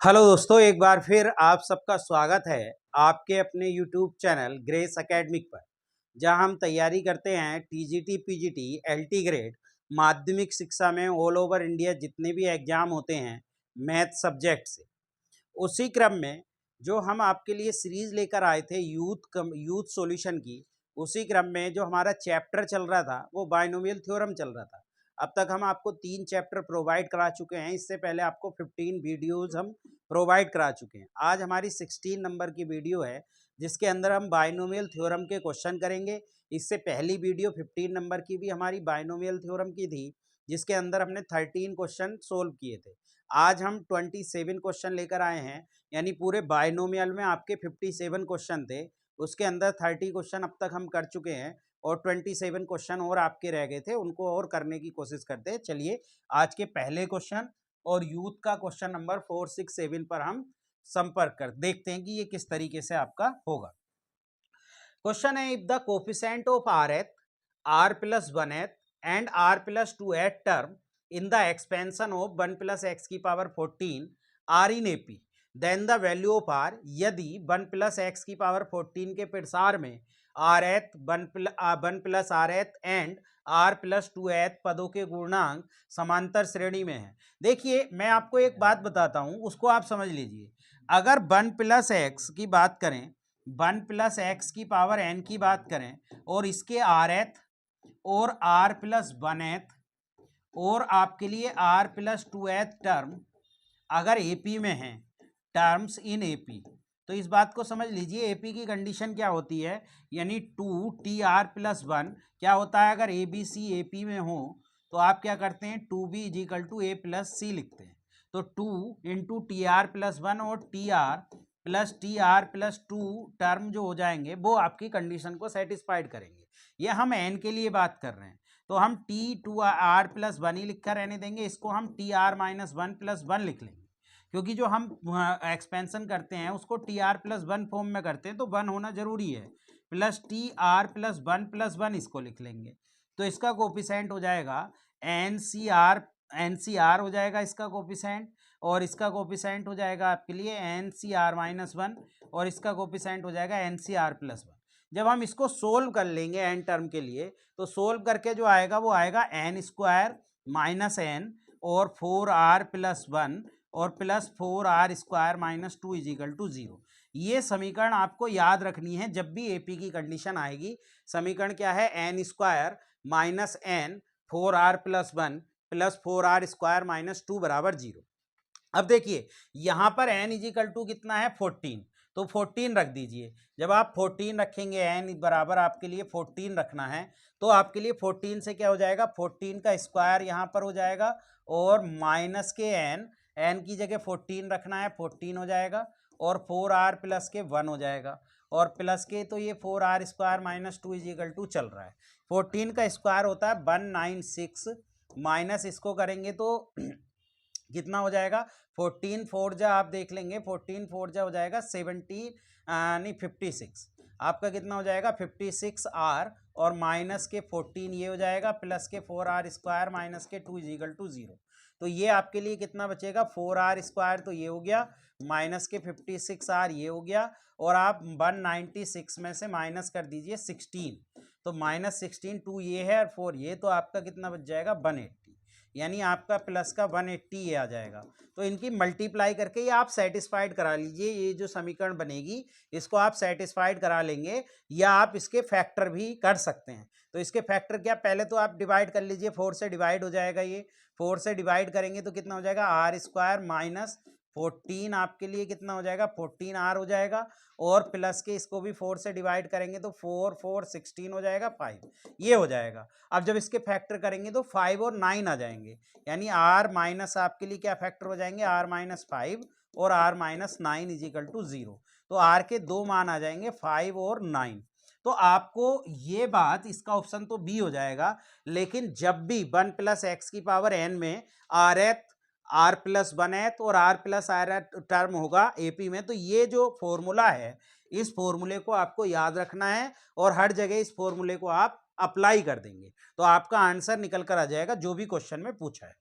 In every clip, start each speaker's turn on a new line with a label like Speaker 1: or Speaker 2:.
Speaker 1: Hello दोस्तों, एक बार फिर आप सबका स्वागत है आपके अपने YouTube चैनल ग्रेस एकेडमिक पर, जहां हम तैयारी करते हैं टीजीटी, पीजीटी, एलटी ग्रेड माध्यमिक शिक्षा में ऑल ओवर इंडिया जितने भी एग्जाम होते हैं मैथ सब्जेक्ट से। उसी क्रम में जो हम आपके लिए सीरीज लेकर आए थे यूथ सॉल्यूशन की, उसी क्रम में जो हमारा चैप्टर चल रहा था वो बाइनोमियल थ्योरम चल रहा था। अब तक हम आपको 3 चैप्टर प्रोवाइड करा चुके हैं। इससे पहले आपको 15 वीडियोस हम प्रोवाइड करा चुके हैं। आज हमारी 16 नंबर की वीडियो है जिसके अंदर हम बाइनोमियल थ्योरम के क्वेश्चन करेंगे। इससे पहली वीडियो 15 नंबर की भी हमारी बाइनोमियल थ्योरम की थी, जिसके अंदर हमने 13 क्वेश्चन सोल्व किए थे। आज हम 27 क्वेश्चन लेकर आए हैं, यानी पूरे बाइनोमियल में आपके 57 क्वेश्चन थे, उसके अंदर 30 क्वेश्चन अब तक हम कर चुके हैं और 27 क्वेश्चन और आपके रह गए थे, उनको और करने की कोशिश करते हैं। चलिए आज के पहले क्वेश्चन और यूथ का क्वेश्चन नंबर 4, 6, 7 पर हम संपर्क कर देखते हैं कि ये किस तरीके से आपका होगा। क्वेश्चन है, if the coefficient of rth r plus 1th and r plus 2th term in the expansion of 1 plus x की power 14 are in AP, then the value of r, यदि 1 plus x की power 14 के प्रसार में rth 1 plus rth and r plus 2th पदों के गुणांक समांतर श्रेणी में है। देखिए मैं आपको एक बात बताता हूं, उसको आप समझ लीजिए। अगर 1 plus x की बात करें, 1 प्लस एक्स की पावर एन की बात करें और इसके आर एथ और आर प्लस 1th और आपके लिए आर प्लस 2th टर्म अगर एपी में है, टर्म्स इन एपी, तो इस बात को समझ लीजिए। एपी की कंडीशन क्या होती है, यानी 2 टी आर प्लस 1 क्या होता है। अगर ए बी सी एपी में हो तो आप क्या करते हैं, 2b is equal to a plus c लिखते हैं। तो 2 इंटू टी आर प्लस 1 और टी आर प्लस 2 टर्म जो हो जाएंगे वो आपकी कंडीशन को सेटिस्फाइड करेंगे। ये हम एन के लिए बात कर रहे हैं, तो हम टी 2 आर प्लस 1 ही लिखकर रहने देंगे। इसको हम टी आर माइनस 1 प्लस 1 लिख लेंगे, क्योंकि जो हम एक्सपेंशन करते हैं उसको टी आर प्लस 1 फॉर्म में करते हैं, तो 1 होना जरूरी है। Plus T R plus 1 plus 1 इसको लिख लेंगे, तो इसका कोफिशिएंट हो जाएगा एन सी आर हो जाएगा इसका कोफिशिएंट, और इसका कोफिशिएंट हो जाएगा आपके लिए एन सी आर माइनस 1, और इसका कोफिशिएंट हो जाएगा एन सी आर प्लस 1। जब हम इसको सोल्व कर लेंगे एन टर्म के लिए, तो सोल्व करके जो आएगा वो आएगा एन स्क्वायर माइनस एन और 4r प्लस 1 और plus 4r square minus 2 is equal to 0। ये समीकरण आपको याद रखनी है जब भी एपी की कंडीशन आएगी। समीकरण क्या है, n square minus n 4r plus 1 plus 4r square minus 2 बराबर 0। अब देखिए यहां पर n इजिकल टू कितना है, 14, तो 14 रख दीजिए। जब आप 14 रखेंगे, n बराबर आपके लिए 14 रखना है, तो आपके लिए 14 से क्या हो जाएगा, 14 का स्क्वायर यहां पर हो जाएगा और माइनस के n की जगह 14 रखना है, 14 हो जाएगा और 4r प्लस के 1 हो जाएगा, और प्लस के तो ये 4r square minus 2 is equal to चल रहा है। 14 का स्क्वायर होता है 196, माइनस इसको करेंगे तो कितना हो जाएगा, 14 4 जा आप देख लेंगे, 14 4 जा हो जाएगा 17 नहीं 56, आपका कितना हो जाएगा 56r, और माइनस के 14 ये हो जाएगा, प्लस के 4r स्क्वायर माइनस के 2 इजिकल टू 0। तो ये आपके लिए कितना बचेगा, 4r स्क्वायर तो ये हो गया, माइनस के 56r ये हो गया, और आप 196 में से माइनस कर दीजिए 16, तो माइनस 16 2 ये है और 4 ये, तो आपका कितना बच जाएगा 180, यानी आपका प्लस का 180 ये आ जाएगा। तो इनकी मल्टीप्लाई करके ये आप सेटिस्फाइड करा लीजिए। ये जो समीकरण बनेगी इसको आप सेटिस्फाइड करा लेंगे, या आप इसके फैक्टर भी कर सकते हैं। तो इसके फैक्टर क्या, पहले तो आप डिवाइड कर लीजिए, 4 से डिवाइड हो जाएगा, ये 4 से डिवाइड करेंगे तो कितना हो जाएगा, आर स्क्वायर माइनस 14 आपके लिए कितना हो जाएगा, 14r हो जाएगा, और प्लस के इसको भी 4 से डिवाइड करेंगे तो 4 4 16 हो जाएगा 5, ये हो जाएगा। अब जब इसके फैक्टर करेंगे तो 5 और 9 आ जाएंगे, यानी r माइनस आपके लिए क्या फैक्टर हो जाएंगे, r माइनस 5 और r minus 9 is equal to 0। तो r के दो मान आ जाएंगे 5 और 9। तो आपको ये बात, इसका ऑप्शन तो बी हो जाएगा, लेकिन जब भी 1 प्लस एक्स की पावर n में आर प्लस 1th और आर प्लस आर टर्म होगा एपी में, तो ये जो फॉर्मूला है इस फॉर्मूले को आपको याद रखना है और हर जगह इस फॉर्मूले को आप अप्लाई कर देंगे, तो आपका आंसर निकल कर आ जाएगा जो भी क्वेश्चन में पूछा है।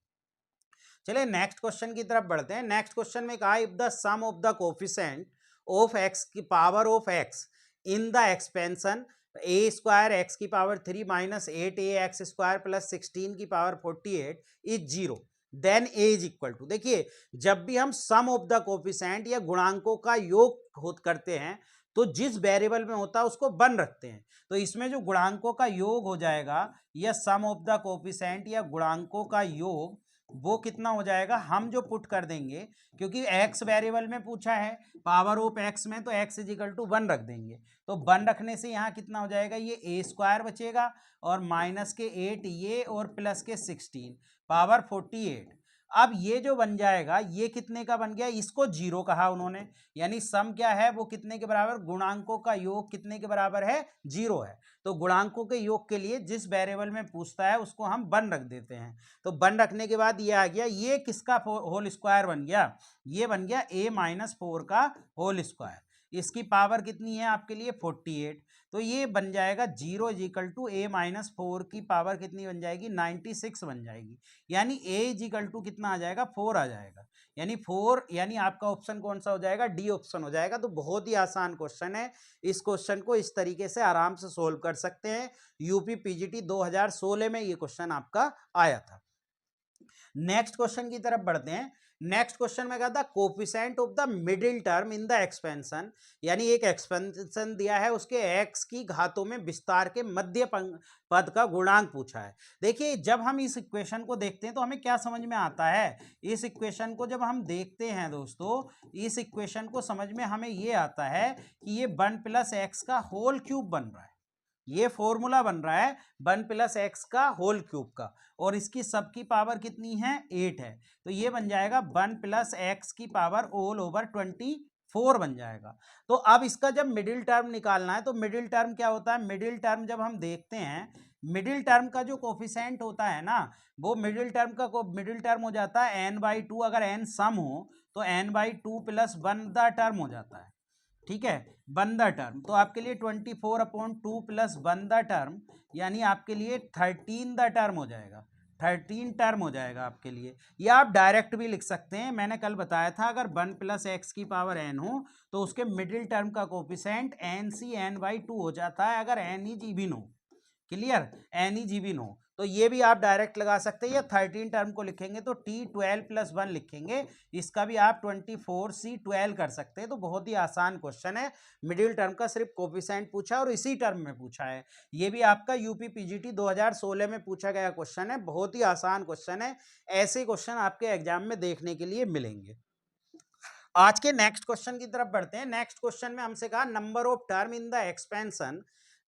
Speaker 1: चलिए नेक्स्ट क्वेश्चन की तरफ बढ़ते हैं। नेक्स्ट क्वेश्चन में कहा if the sum of the coefficient of x की power of x in the expansion a square x की power 3 minus 8 a x square plus 16 की power 48 is zero, then a is equal to. देखिए जब भी हम सम of the coefficient या गुणांकों का योग करते हैं तो जिस वेरिएबल में होता है उसको वन रखते हैं। तो इसमें जो गुणांकों का योग हो जाएगा या सम ऑफ द कोफिशिएंट या गुणांकों का योग वो कितना हो जाएगा, हम जो पुट कर देंगे क्योंकि x वेरिएबल में पूछा है पावर ऑफ x में, तो x इज इक्वल टू 1 रख देंगे। तो 1 रखने से यहाँ कितना हो जाएगा, ये ए स्क्वायर बचेगा और माइनस के 8 ये और प्लस के 16 पावर 48। अब ये जो बन जाएगा ये कितने का बन गया, इसको जीरो कहा उन्होंने, यानी सम क्या है वो कितने के बराबर, गुणांकों का योग कितने के बराबर है, जीरो है। तो गुणांकों के योग के लिए जिस वेरिएबल में पूछता है उसको हम 1 रख देते हैं। तो 1 रखने के बाद ये आ गया, ये किसका होल स्क्वायर बन गया, ये बन गया a माइनस 4 का होल स्क्वायर। इसकी पावर कितनी है आपके लिए 48। तो ये बन जाएगा 0 is equal to a minus 4 की पावर कितनी बन जाएगी, 96 बन जाएगी। यानी a इज इक्वल टू कितना आ जाएगा, 4 आ जाएगा। यानी 4, यानी आपका ऑप्शन कौन सा हो जाएगा, डी ऑप्शन हो जाएगा। तो बहुत ही आसान क्वेश्चन है, इस क्वेश्चन को इस तरीके से आराम से सोल्व कर सकते हैं। यूपी पीजीटी 2016 में ये क्वेश्चन आपका आया था। नेक्स्ट क्वेश्चन की तरफ बढ़ते हैं। नेक्स्ट क्वेश्चन में कहा था coefficient of the middle term in the expansion, यानी एक एक्सपेंशन दिया है उसके x की घातों में विस्तार के मध्य पद का गुणांक पूछा है। देखिए जब हम इस इक्वेशन को देखते हैं तो हमें क्या समझ में आता है, इस इक्वेशन को जब हम देखते हैं दोस्तों, इस इक्वेशन को समझ में हमें ये आता है कि ये 1 प्लस एक्स का होल क्यूब बन रहा है। ये फॉर्मूला बन रहा है 1 प्लस एक्स का होल क्यूब का, और इसकी सब की पावर कितनी है, 8 है। तो ये बन जाएगा 1 प्लस एक्स की पावर ऑल ओवर 24 बन जाएगा। तो अब इसका जब मिडिल टर्म निकालना है तो मिडिल टर्म क्या होता है, मिडिल टर्म जब हम देखते हैं, मिडिल टर्म का जो कोफिशिएंट होता है ना, वो मिडिल टर्म हो जाता है n/2। अगर n सम हो तो n/2 प्लस 1 द टर्म हो जाता है, ठीक है, 1 द टर्म। तो आपके लिए 24/2 प्लस 1 द टर्म, यानी आपके लिए 13 द टर्म हो जाएगा, 13 टर्म हो जाएगा आपके लिए। या आप डायरेक्ट भी लिख सकते हैं, मैंने कल बताया था अगर 1 प्लस एक्स की पावर n हो तो उसके मिडिल टर्म का कोफिशिएंट n/2 हो जाता है अगर n इज इवन हो। क्लियर, n इज इवन हो तो ये भी आप डायरेक्ट लगा सकते हैं, या 13 टर्म को लिखेंगे तो t12 प्लस 1 लिखेंगे, इसका भी आप 24c12 कर सकते हैं। तो बहुत ही आसान क्वेश्चन है, मिडिल टर्म का सिर्फ कोफिशिएंट पूछा और इसी टर्म में पूछा है। ये भी आपका यूपी पीजीटी 2016 में पूछा गया क्वेश्चन है, बहुत ही आसान क्वेश्चन है। ऐसे क्वेश्चन आपके एग्जाम में देखने के लिए मिलेंगे। आज के नेक्स्ट क्वेश्चन की तरफ बढ़ते हैं। नेक्स्ट क्वेश्चन में हमसे कहा number of term in the expansion,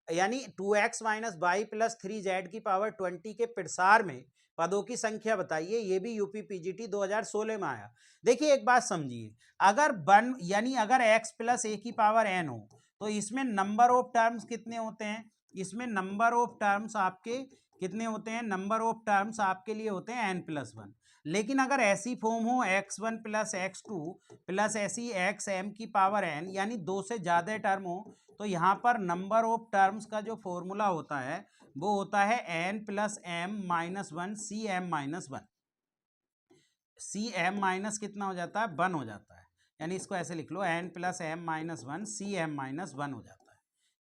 Speaker 1: यानी 2x minus Y plus 3z की पावर 20 के प्रसार में पदों की संख्या बताइए। ये भी यूपी पीजीटी 2016 में आया। देखिए एक बात समझिए, अगर यानी अगर x प्लस ए की पावर n हो तो इसमें नंबर ऑफ टर्म्स कितने होते हैं, इसमें नंबर ऑफ टर्म्स आपके कितने होते हैं, नंबर ऑफ टर्म्स आपके लिए होते हैं n+1। लेकिन अगर ऐसी फॉर्म हो x1 प्लस x2 प्लस ऐसी xm की पावर n, यानी 2 से ज़्यादा टर्म हो, तो यहाँ पर नंबर ऑफ टर्म्स का जो फॉर्मूला होता है वो होता है n plus m minus 1 C m minus 1। C m minus कितना हो जाता है, 1 हो जाता है, यानी इसको ऐसे लिख लो n plus m minus 1 C m minus 1 हो जाता है।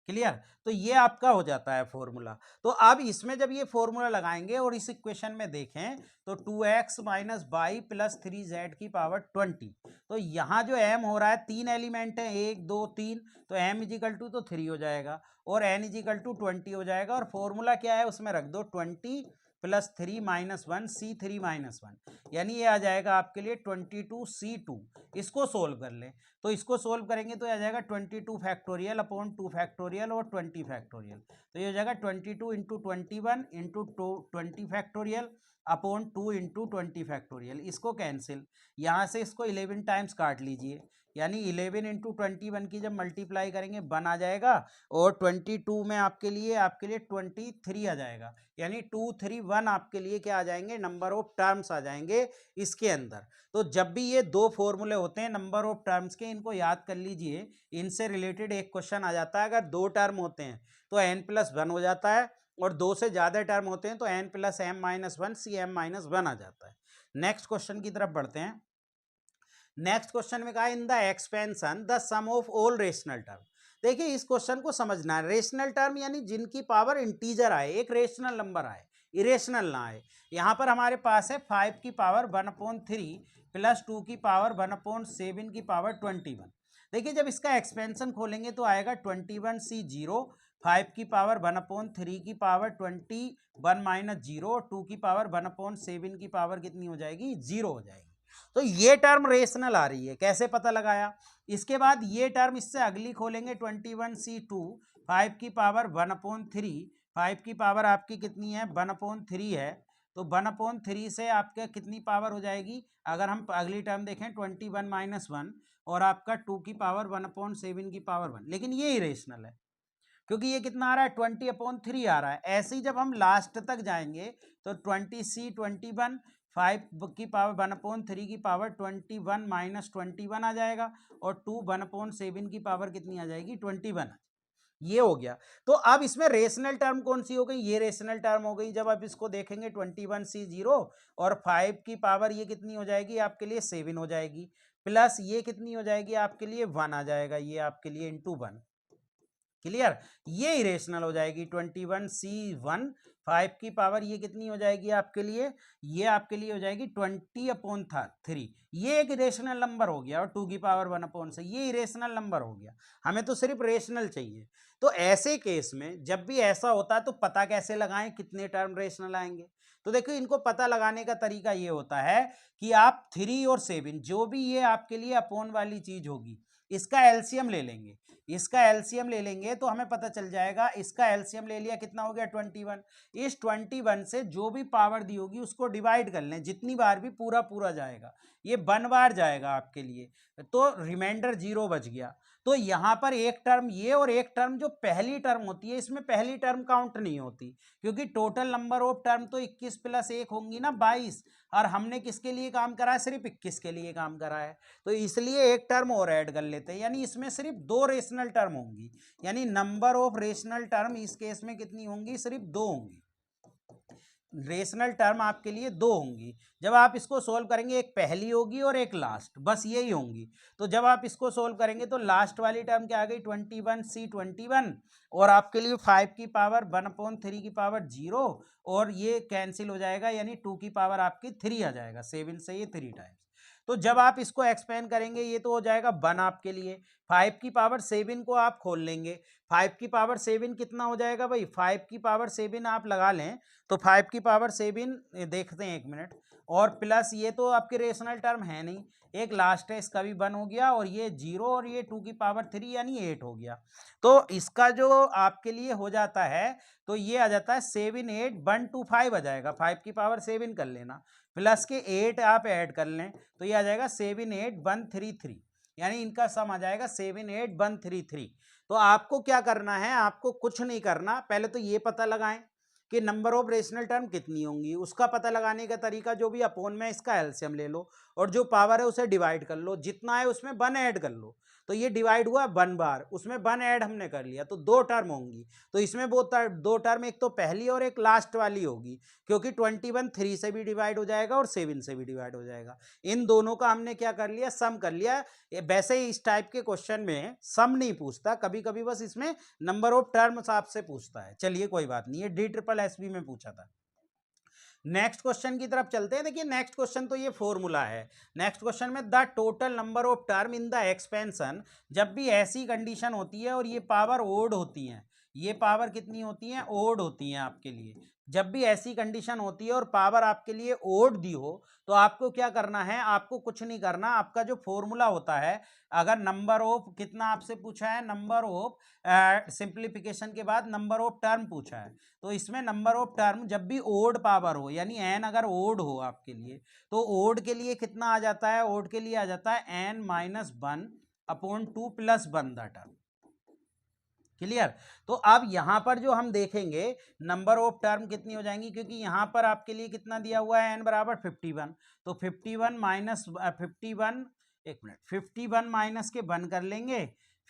Speaker 1: क्लियर, तो ये आपका हो जाता है फॉर्मूला। तो अब इसमें जब ये फॉर्मूला लगाएंगे और इस इक्वेशन में देखें तो 2x minus Y plus 3z की पावर 20, तो यहाँ जो m हो रहा है 3 एलिमेंट है, 1 2 3, तो m इजिकल टू तो 3 हो जाएगा और n इजिकल टू 20 हो जाएगा, और फॉर्मूला क्या है उसमें रख दो 20 प्लस 3 माइनस 1 C3 माइनस 1, यानी ये आ जाएगा आपके लिए 22C2। इसको सोल्व कर लें तो इसको सोल्व करेंगे तो आ जाएगा 22 फैक्टोरियल अपॉन 2 फैक्टोरियल और 20 फैक्टोरियल। तो ये हो जाएगा 22 into 21 into 20 factorial upon 2 into 20 factorial. इसको कैंसिल, यहाँ से इसको 11 टाइम्स काट लीजिए, यानी 11 इंटू 21 की जब मल्टीप्लाई करेंगे 1 आ जाएगा, और 22 में आपके लिए 23 आ जाएगा, यानी 231 आपके लिए क्या आ जाएंगे, नंबर ऑफ टर्म्स आ जाएंगे इसके अंदर। तो जब भी ये दो फॉर्मूले होते हैं नंबर ऑफ टर्म्स के, इनको याद कर लीजिए, इनसे रिलेटेड एक क्वेश्चन आ जाता है। अगर 2 टर्म होते हैं तो n+1 हो जाता है, और 2 से ज़्यादा टर्म होते हैं तो n plus m minus 1 C m minus 1 आ जाता है। नेक्स्ट क्वेश्चन की तरफ बढ़ते हैं। नेक्स्ट क्वेश्चन में कहा in the expansion the sum of all rational term. देखिए इस क्वेश्चन को समझना है, रेशनल टर्म यानी जिनकी पावर इंटीजर आए, एक रेशनल नंबर आए, इरेशनल ना आए। यहाँ पर हमारे पास है 5 की पावर 1/3 प्लस 2 की पावर 1/7 की पावर 21। देखिए जब इसका एक्सपेंशन खोलेंगे तो आएगा 21C 0, 5 की पावर 1/3 की पावर 21 माइनस 0, 2 की पावर 1/7 की पावर कितनी हो जाएगी, 0 हो जाएगी। तो ये टर्म रेशनल आ रही है, कैसे पता लगाया। इसके बाद ये टर्म इससे अगली खोलेंगे 21C2, 5 की पावर 1/3, 5 की पावर आपकी कितनी है 1/3 है, तो 1/3 से आपके कितनी पावर हो जाएगी, अगर हम अगली टर्म देखें 21 माइनस 1 और आपका 2 की पावर 1/7 की पावर 1, लेकिन ये इरेशनल है क्योंकि ये कितना आ रहा है 20/3 आ रहा है। ऐसे ही जब हम लास्ट तक जाएंगे तो 20C 21, 5 की पावर 1/3 की पावर 21 माइनस 21 आ जाएगा और 2 1/7 की पावर कितनी आ जाएगी 21। ये हो गया। तो अब इसमें रेशनल टर्म कौन सी हो गई, ये रेशनल टर्म हो गई। जब आप इसको देखेंगे 21C 0 और 5 की पावर ये कितनी हो जाएगी आपके लिए 7 हो जाएगी, प्लस ये कितनी हो जाएगी आपके लिए 1 आ जाएगा, ये आपके लिए इंटू 1। क्लियर, ये इरेशनल हो जाएगी 21C1, 5 की पावर ये कितनी हो जाएगी आपके लिए, ये आपके लिए हो जाएगी 20/3। ये एक इरेशनल नंबर हो गया और 2 की पावर 1 से ये इरेशनल नंबर हो गया। हमें तो सिर्फ रेशनल चाहिए। तो ऐसे केस में जब भी ऐसा होता है तो पता कैसे लगाएं कितने टर्म रेशनल आएंगे। तो देखो इनको पता लगाने का तरीका ये होता है कि आप 3 और 7 जो भी ये आपके लिए अपोन वाली चीज होगी इसका एलसीएम ले लेंगे। इसका एलसीएम ले लेंगे तो हमें पता चल जाएगा, इसका एलसीएम ले लिया कितना हो गया 21। इस 21 से जो भी पावर दी होगी उसको डिवाइड कर लें, जितनी बार भी पूरा पूरा जाएगा, ये 1 बार जाएगा आपके लिए, तो रिमाइंडर 0 बच गया। तो यहां पर एक टर्म ये और एक टर्म जो पहली टर्म होती है इसमें पहली टर्म काउंट नहीं होती क्योंकि टोटल नंबर ऑफ टर्म तो 21 प्लस 1 होंगी ना 22, और हमने किसके लिए काम करा है, सिर्फ 21 के लिए काम करा है। तो इसलिए एक टर्म और ऐड कर लेते हैं, यानी इसमें सिर्फ 2 रेशनल टर्म होंगी, यानी नंबर ऑफ रेशनल टर्म इस केस में कितनी होंगी, सिर्फ 2 होंगी। रेशनल टर्म आपके लिए 2 होंगी। जब आप इसको सोल्व करेंगे एक पहली होगी और एक लास्ट, बस यही होंगी। तो जब आप इसको सोल्व करेंगे तो लास्ट वाली टर्म क्या आ गई 21C 21 और आपके लिए 5 की पावर 1/3 की पावर 0 और ये कैंसिल हो जाएगा, यानी 2 की पावर आपकी 3 आ जाएगा, 7 से ये 3 टाइम्स। तो जब आप इसको एक्सपेंड करेंगे ये तो हो जाएगा 1 आपके लिए। 5 की पावर 7 को आप खोल लेंगे, 5 की पावर 7 कितना हो जाएगा भाई, 5 की पावर 7 आप लगा लें तो 5 की पावर 7 देखते हैं 1 मिनट, और प्लस ये तो आपके रेशनल टर्म है नहीं, एक लास्ट है इसका भी 1 हो गया और ये 0 और ये 2 की पावर 3 यानी 8 हो गया। तो इसका जो आपके लिए हो जाता है तो ये आ जाता है 7 8 1 2 5 आ जाएगा, 5 की पावर 7 कर लेना प्लस के 8 आप ऐड कर लें तो ये आ जाएगा 7 8 1 3 3, यानी इनका सम आ जाएगा 7 8 1 3 3। तो आपको क्या करना है, आपको कुछ नहीं करना, पहले तो ये पता लगाएं कि नंबर ऑफ रेशनल टर्म कितनी होंगी। उसका पता लगाने का तरीका जो भी अपोन में इसका एलसीएम ले लो और जो पावर है उसे डिवाइड कर लो, जितना है उसमें 1 ऐड कर लो। तो ये डिवाइड हुआ 1 बार, उसमें 1 ऐड हमने कर लिया तो 2 टर्म होंगी। तो इसमें वो 2 टर्म एक तो पहली और एक लास्ट वाली होगी, क्योंकि 21 3 से भी डिवाइड हो जाएगा और 7 से भी डिवाइड हो जाएगा। इन दोनों का हमने क्या कर लिया, सम कर लिया। वैसे ही इस टाइप के क्वेश्चन में सम नहीं पूछता, कभी कभी बस इसमें नंबर ऑफ टर्म्स आपसे पूछता है। चलिए कोई बात नहीं, ये DSSS में पूछा था। नेक्स्ट क्वेश्चन की तरफ चलते हैं। देखिए नेक्स्ट क्वेश्चन तो ये फॉर्मूला है। नेक्स्ट क्वेश्चन में the total number of term in the expansion, जब भी ऐसी कंडीशन होती है और ये पावर ओड होती है, ये पावर कितनी होती है, ओड होती है आपके लिए। जब भी ऐसी कंडीशन होती है और पावर आपके लिए ओड दी हो तो आपको क्या करना है, आपको कुछ नहीं करना। आपका जो फॉर्मूला होता है, अगर नंबर ऑफ कितना आपसे पूछा है, नंबर ऑफ सिंप्लीफिकेशन के बाद नंबर ऑफ टर्म पूछा है, तो इसमें नंबर ऑफ टर्म जब भी ओड पावर हो, यानी एन अगर ओड हो आपके लिए, तो ओड के लिए कितना आ जाता है, ओड के लिए आ जाता है n-1/2 + 1 द टर्म। क्लियर। तो अब यहां पर जो हम देखेंगे नंबर ऑफ टर्म कितनी हो जाएंगी, क्योंकि यहां पर आपके लिए कितना दिया हुआ है, n बराबर 51, तो 51 माइनस 51, एक मिनट, 51 माइनस के 1 कर लेंगे,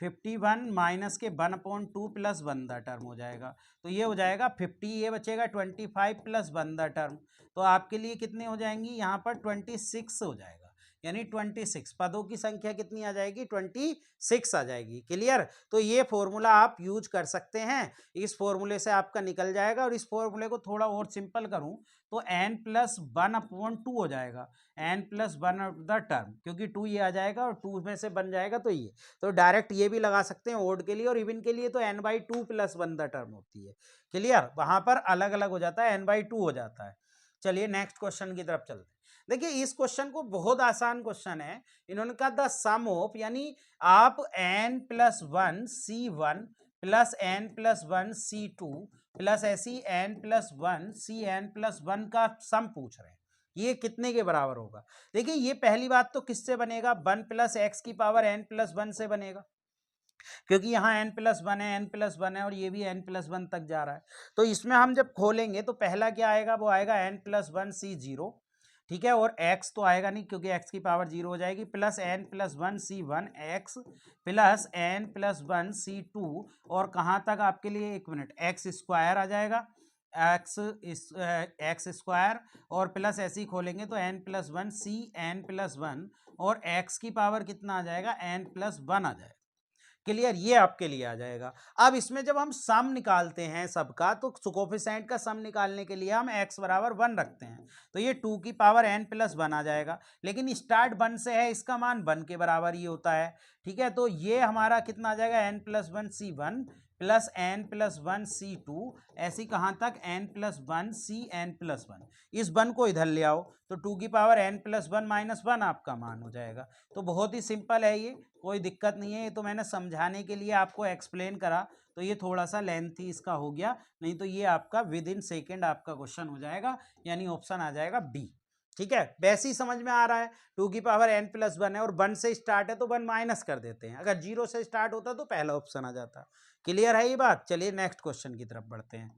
Speaker 1: 51 माइनस के 1/2 प्लस 1 द टर्म हो जाएगा, तो ये हो जाएगा 50, ये बचेगा 25 प्लस 1 द टर्म, तो आपके लिए कितने हो जाएंगी यहाँ पर 26 हो जाएगा, यानी 26 पदों की संख्या कितनी आ जाएगी 26 आ जाएगी। क्लियर? तो ये फॉर्मूला आप यूज कर सकते हैं, इस फॉर्मूले से आपका निकल जाएगा। और इस फॉर्मूले को थोड़ा और सिंपल करूं तो n+1/2 हो जाएगा, n+1 ऑफ द टर्म, क्योंकि 2 ये आ जाएगा और 2 में से बन जाएगा तो ये, तो डायरेक्ट ये भी लगा सकते हैं ओड के लिए, और इवन के लिए तो n/2 + 1 द टर्म होती है। क्लियर? वहां पर अलग अलग हो जाता है, n/2 हो जाता है। चलिए नेक्स्ट क्वेश्चन की तरफ चलते हैं। देखिए इस क्वेश्चन को, बहुत आसान क्वेश्चन है, इन्होंने कहा द सम ऑफ, यानी आप n+1 C1 plus n+1 C2 plus ऐसी n+1 Cn+1 का सम पूछ रहे हैं, ये कितने के बराबर होगा। देखिए ये पहली बात तो किससे बनेगा, 1 + x की पावर n+1 से बनेगा, क्योंकि यहाँ n+1 है, n+1 है, और ये भी n+1 तक जा रहा है। तो इसमें हम जब खोलेंगे तो पहला क्या आएगा, वो आएगा n+1 C0, ठीक है, और x तो आएगा नहीं क्योंकि x की पावर 0 हो जाएगी, plus n+1 C1 x plus n+1 C2, और कहाँ तक आपके लिए, एक मिनट, x स्क्वायर आ जाएगा, एक्स स्क्वायर, और प्लस ऐसे ही खोलेंगे तो n+1 Cn+1, और x की पावर कितना आ जाएगा, n+1 आ जाएगा। क्लियर? ये आपके लिए आ जाएगा। अब इसमें जब हम सम निकालते हैं सबका, तो कोफिशिएंट का सम निकालने के लिए हम x बराबर 1 रखते हैं, तो ये 2 की पावर n+1 आ जाएगा, लेकिन स्टार्ट 1 से है, इसका मान 1 के बराबर ही होता है। ठीक है, तो ये हमारा कितना आ जाएगा, n+1 C1 plus n+1 C2, ऐसी कहाँ तक, n+1 Cn+1, इस 1 को इधर ले आओ तो 2 की पावर n+1 - 1 आपका मान हो जाएगा। तो बहुत ही सिंपल है ये, कोई दिक्कत नहीं है, ये तो मैंने समझाने के लिए आपको एक्सप्लेन करा, तो ये थोड़ा सा लेंथी इसका हो गया, नहीं तो ये आपका विद इन सेकेंड आपका क्वेश्चन हो जाएगा, यानी ऑप्शन आ जाएगा बी। ठीक है, वैसे ही समझ में आ रहा है, 2 की पावर n+1 है और 1 से स्टार्ट है तो 1 माइनस कर देते हैं, अगर 0 से स्टार्ट होता तो पहला ऑप्शन आ जाता। क्लियर है ये बात? चलिए नेक्स्ट क्वेश्चन की तरफ बढ़ते हैं।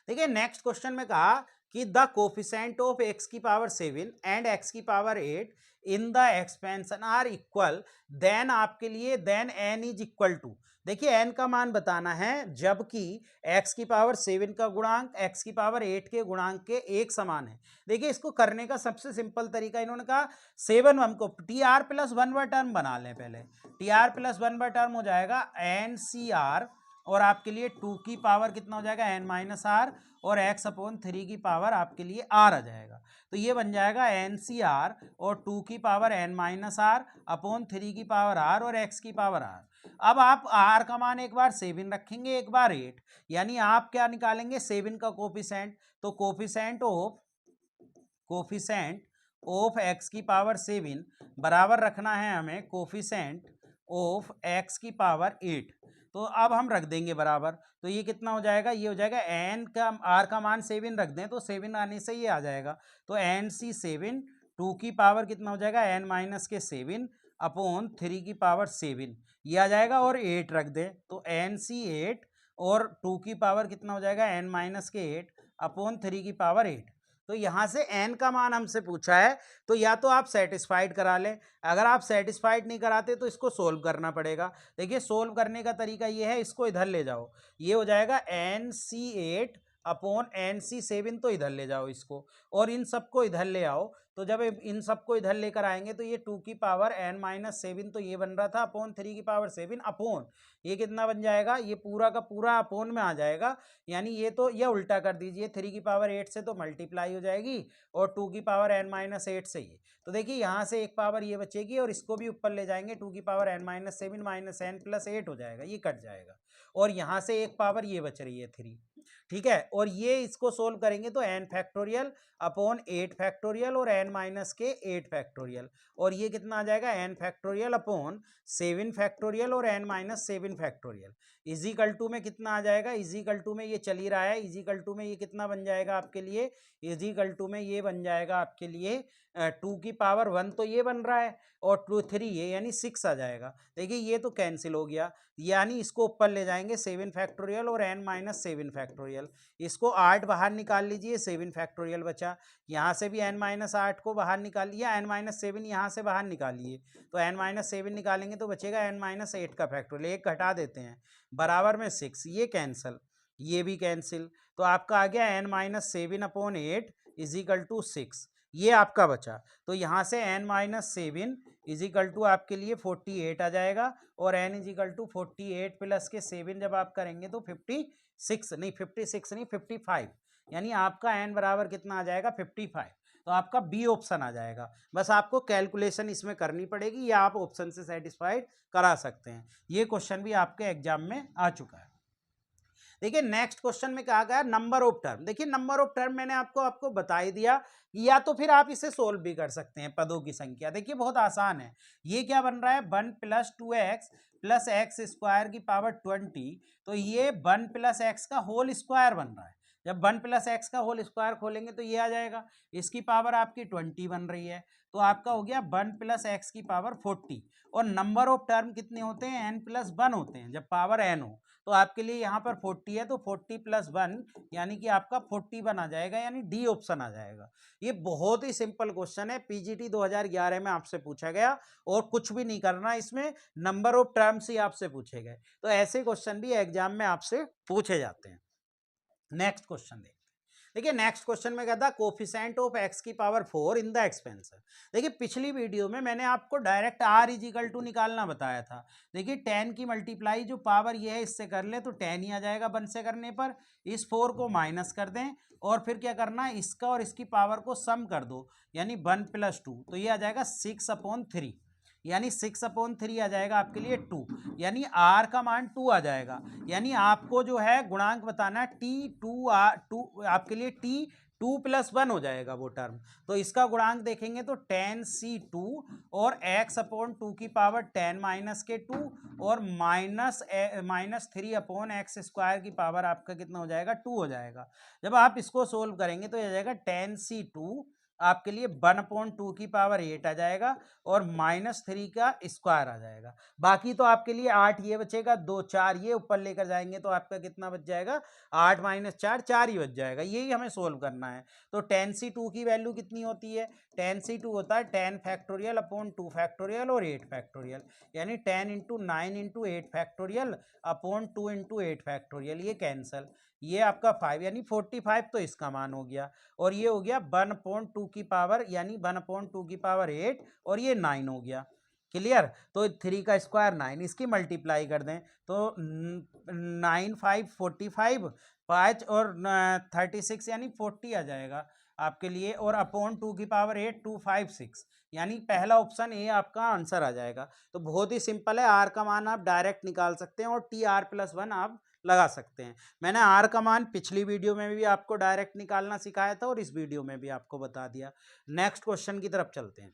Speaker 1: देखिए नेक्स्ट क्वेश्चन में कहा कि द कोफिशिएंट ऑफ x की पावर 7 एंड x की power 8 in the expansion are equal, then आपके लिए then n is equal to, देखिए n का मान बताना है, जबकि x की पावर 7 का गुणांक x की पावर 8 के गुणांक के एक समान है। देखिए इसको करने का सबसे सिंपल तरीका, इन्होंने कहा 7 हमको tr+1 टर्म बना लें, पहले tr+1 टर्म हो जाएगा ncr, और आपके लिए 2 की पावर कितना हो जाएगा, n-r, और x/3 की पावर आपके लिए r आ जाएगा, तो ये बन जाएगा ncr और 2 की पावर n-r/3 की पावर r और x की पावर r। अब आप r का मान एक बार 7 रखेंगे, एक बार 8, यानी आप क्या निकालेंगे, 7 का कोफिशिएंट, तो कोफिशिएंट ऑफ x की पावर 7 बराबर रखना है हमें कोफिशिएंट ऑफ x की पावर 8, तो अब हम रख देंगे बराबर, तो ये कितना हो जाएगा, ये हो जाएगा n का, r का मान 7 रख दें तो 7 आने से ये आ जाएगा, तो nc7, 2 की पावर कितना हो जाएगा, n-7/3 की पावर 7, ये आ जाएगा, और 8 रख दें तो nc8, और 2 की पावर कितना हो जाएगा, n-8/3 की पावर 8। तो यहाँ से n का मान हमसे पूछा है, तो या तो आप सेटिस्फाइड करा लें, अगर आप सेटिस्फाइड नहीं कराते तो इसको सोल्व करना पड़ेगा। देखिए सोल्व करने का तरीका ये है, इसको इधर ले जाओ, ये हो जाएगा nc8/nc7, तो इधर ले जाओ इसको, और इन सबको इधर ले आओ, तो जब इन सबको इधर लेकर आएंगे तो ये 2 की पावर n-7, तो ये बन रहा था /3 की पावर 7 अपॉन, ये कितना बन जाएगा, ये पूरा का पूरा अपॉन में आ जाएगा, यानी ये तो ये उल्टा कर दीजिए, 3 की पावर 8 से तो मल्टीप्लाई हो जाएगी, और 2 की पावर n-8 से ये, तो देखिए यहाँ से एक पावर ये बचेगी, और इसको भी ऊपर ले जाएंगे, 2 की पावर n-7 माइनस n+8 हो जाएगा, ये कट जाएगा, और यहाँ से एक पावर ये बच रही है 3। ठीक है, और ये इसको सोल्व करेंगे तो n फैक्टोरियल अपॉन 8 फैक्टोरियल और n-8 फैक्टोरियल, और ये कितना आ जाएगा, n फैक्टोरियल अपॉन 7 फैक्टोरियल और n-7 फैक्टोरियल, इजिकल टू में कितना आ जाएगा, इजिकल टू में ये चल ही रहा है, इजिकल टू में ये कितना बन जाएगा आपके लिए, इजिकल टू में ये बन जाएगा आपके लिए टू की पावर 1 तो ये बन रहा है और 3 ये, यानी 6 आ जाएगा। देखिए ये तो कैंसिल हो गया, यानी इसको ऊपर ले जाएंगे 7 फैक्टोरियल और n माइनस 7 फैक्टोरियल। इसको 8 बाहर निकाल लीजिए, 7 फैक्टोरियल बचा। यहाँ से भी n माइनस 8 को बाहर निकालिए, n माइनस 7 यहाँ से बाहर निकालिए, तो n माइनस 7 निकालेंगे तो बचेगा n माइनस 8 का फैक्टोरियल। एक घटा देते हैं, बराबर में 6, ये कैंसिल, ये भी कैंसिल, तो आपका आ गया n minus 7/8 is equal to 6, ये आपका बचा। तो यहाँ से n minus 7 is equal to आपके लिए 48 आ जाएगा, और n is equal to 48 plus के 7 जब आप करेंगे तो 56 नहीं 55, यानी आपका n बराबर कितना आ जाएगा 55। तो आपका बी ऑप्शन आ जाएगा। बस आपको कैलकुलेशन इसमें करनी पड़ेगी, या आप ऑप्शन से सेटिस्फाइड करा सकते हैं। ये क्वेश्चन भी आपके एग्जाम में आ चुका है। देखिए नेक्स्ट क्वेश्चन में कहा गया नंबर ऑफ टर्म। देखिए नंबर ऑफ टर्म मैंने आपको बता ही दिया, या तो फिर आप इसे सोल्व भी कर सकते हैं, पदों की संख्या। देखिए बहुत आसान है, ये क्या बन रहा है 1 plus 2x plus x square की पावर 20, तो ये 1 प्लस एक्स का होल स्क्वायर बन रहा है। जब 1 प्लस एक्स का होल स्क्वायर खोलेंगे तो ये आ जाएगा, इसकी पावर आपकी 20 बन रही है, तो आपका हो गया 1 प्लस एक्स की पावर 40। और नंबर ऑफ टर्म कितने होते हैं, n प्लस 1 होते हैं जब पावर n हो। तो आपके लिए यहाँ पर 40 है, तो 40 प्लस 1 यानी कि आपका 41 आ जाएगा, यानी डी ऑप्शन आ जाएगा। ये बहुत ही सिंपल क्वेश्चन है, पीजीटी 2011 में आपसे पूछा गया, और कुछ भी नहीं करना इसमें, नंबर ऑफ टर्म्स ही आपसे पूछे गए। तो ऐसे क्वेश्चन भी एग्जाम में आपसे पूछे जाते हैं। नेक्स्ट क्वेश्चन देखते हैं। देखिए नेक्स्ट क्वेश्चन में कहता है कोफिशिएंट ऑफ x की पावर 4 इन द एक्सपेंशन। देखिए पिछली वीडियो में मैंने आपको direct r is equal to निकालना बताया था। देखिए 10 की मल्टीप्लाई जो पावर ये है इससे कर ले तो 10 ही आ जाएगा, 1 से करने पर। इस 4 को माइनस कर दें, और फिर क्या करना है, इसका और इसकी पावर को सम कर दो, यानी 1 प्लस 2, तो ये आ जाएगा 6/3, यानी 6/3 आ जाएगा आपके लिए 2, यानी r का मान 2 आ जाएगा। यानी आपको जो है गुणांक बताना है t2 आपके लिए t2 प्लस 1 हो जाएगा वो टर्म। तो इसका गुणांक देखेंगे तो 10c2 और x/2 की पावर 10 माइनस के 2 और माइनस 3/x स्क्वायर की पावर आपका कितना हो जाएगा 2 हो जाएगा। जब आप इसको सोल्व करेंगे तो ये जाएगा 10c2 आपके लिए 1/2 की पावर 8 आ जाएगा, और -3 का स्क्वायर आ जाएगा। बाकी तो आपके लिए 8 ये बचेगा, 2 4 ये ऊपर लेकर जाएंगे तो आपका कितना बच जाएगा, 8 माइनस 4 4 ही बच जाएगा। यही हमें सोल्व करना है। तो 10c2 की वैल्यू कितनी होती है, 10c2 होता है 10 फैक्टोरियल अपॉन 2 फैक्टोरियल और 8 फैक्टोरियल, यानी 10 into 9 into 8 factorial upon 2 into 8 factorial, ये कैंसल, ये आपका 5 यानी 45 तो इसका मान हो गया, और ये हो गया 1/2 की पावर, यानी 1/2 की पावर 8, और ये 9 हो गया। क्लियर। तो 3 का स्क्वायर 9, इसकी मल्टीप्लाई कर दें तो 9 5 45, 5 और 36 यानी 40 आ जाएगा आपके लिए, और अपॉन 2 की पावर 8 256, यानी पहला ऑप्शन ए आपका आंसर आ जाएगा। तो बहुत ही सिंपल है, आर का मान आप डायरेक्ट निकाल सकते हैं, और TR+1 आप लगा सकते हैं। मैंने आर का मान पिछली वीडियो में भी आपको डायरेक्ट निकालना सिखाया था, और इस वीडियो में भी आपको बता दिया। नेक्स्ट क्वेश्चन की तरफ चलते हैं।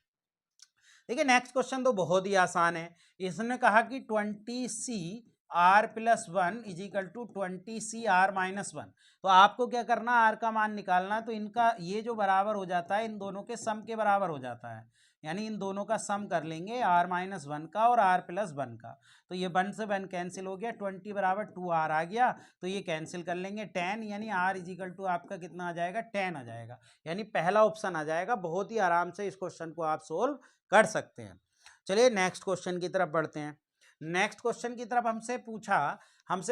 Speaker 1: देखिए नेक्स्ट क्वेश्चन तो बहुत ही आसान है। इसने कहा कि 20CR+1 is equal to 20CR-1। तो आपको क्या करना, आर का मान निकालना है। तो इनका ये जो बराबर हो जाता है, इन दोनों के सम के बराबर हो जाता है, यानी इन दोनों का सम कर लेंगे R-1 का और R+1 का। तो ये 1 से 1 कैंसिल हो गया, 20 बराबर 2R आ गया, तो ये कैंसिल कर लेंगे 10, यानी R इज इक्वल टू आपका कितना आ जाएगा 10 आ जाएगा, यानी पहला ऑप्शन आ जाएगा। बहुत ही आराम से इस क्वेश्चन को आप सोल्व कर सकते हैं। चलिए नेक्स्ट क्वेश्चन की तरफ बढ़ते हैं। नेक्स्ट क्वेश्चन की तरफ हमसे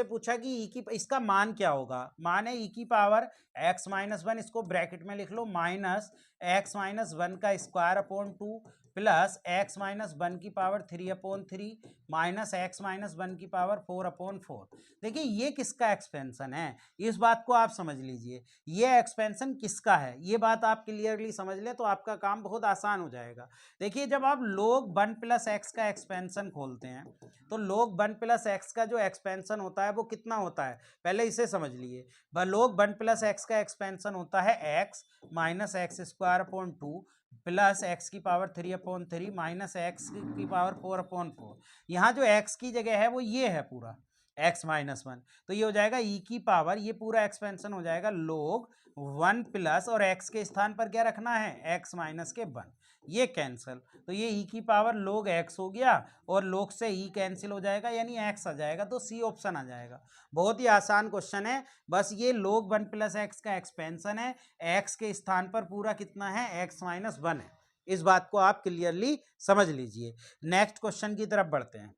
Speaker 1: पूछा कि इसका मान क्या होगा। मान है e की पावर x-1, इसको ब्रैकेट में लिख लो, माइनस x-1 का स्क्वायर अपॉन 2 प्लस x-1 की पावर 3/3 माइनस x-1 की पावर 4/4। देखिए ये किसका एक्सपेंशन है, इस बात को आप समझ लीजिए, ये एक्सपेंशन किसका है, ये बात आप क्लियरली समझ ले तो आपका काम बहुत आसान हो जाएगा। देखिए जब आप log 1 प्लस एक्स का एक्सपेंशन खोलते हैं, तो log 1 प्लस एक्स का जो एक्सपेंशन होता है वो कितना होता है, पहले इसे समझ लिए। log 1 प्लस एक्स का एक्सपेंशन होता है x minus x square upon 2 plus x की पावर 3/3 माइनस एक्स की पावर 4/4। यहाँ जो x की जगह है वो ये है पूरा x-1, तो ये हो जाएगा e की पावर, ये पूरा एक्सपेंशन हो जाएगा log 1 प्लस और x के स्थान पर क्या रखना है, x माइनस के 1, ये कैंसिल, तो ये e की पावर log x हो गया और log से e कैंसिल हो जाएगा यानी x आ जाएगा, तो सी ऑप्शन आ जाएगा। बहुत ही आसान क्वेश्चन है, बस ये log 1 प्लस एक्स का एक्सपेंशन है, x के स्थान पर पूरा कितना है, x माइनस 1 है। इस बात को आप क्लियरली समझ लीजिए। नेक्स्ट क्वेश्चन की तरफ बढ़ते हैं।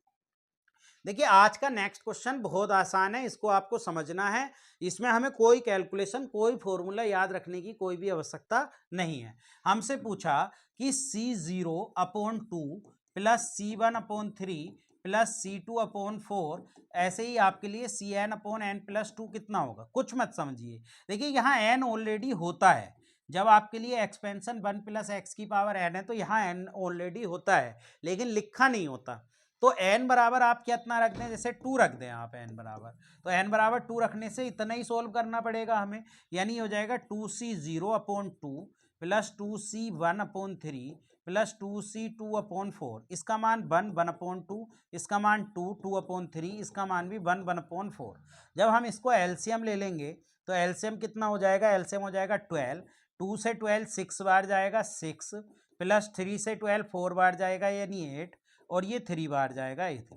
Speaker 1: देखिए आज का नेक्स्ट क्वेश्चन बहुत आसान है, इसको आपको समझना है। इसमें हमें कोई कैलकुलेशन, कोई फॉर्मूला याद रखने की कोई भी आवश्यकता नहीं है। हमसे पूछा कि C0/2 plus C1/3 plus C2/4, ऐसे ही आपके लिए Cn/n+2 कितना होगा। कुछ मत समझिए, देखिए यहाँ n ऑलरेडी होता है, जब आपके लिए एक्सपेंशन 1 प्लस एक्स की पावर n है तो यहाँ n ऑलरेडी होता है, लेकिन लिखा नहीं होता। तो n बराबर आप कितना रख दें, जैसे 2 रख दें आप n बराबर, तो n बराबर 2 रखने से इतना ही सोल्व करना पड़ेगा हमें, यानी हो जाएगा 2C0/2 plus 2C1/3 plus 2C2/4, इसका मान 1/2, इसका मान 2/3, इसका मान भी 1/4। जब हम इसको एलसीएम ले लेंगे तो एलसीएम कितना हो जाएगा, एलसीएम हो जाएगा 12, 2 से 12 6 बार जाएगा 6, प्लस 3 से 12 4 बार जाएगा यानी 8, और ये 3 बार जाएगा 8।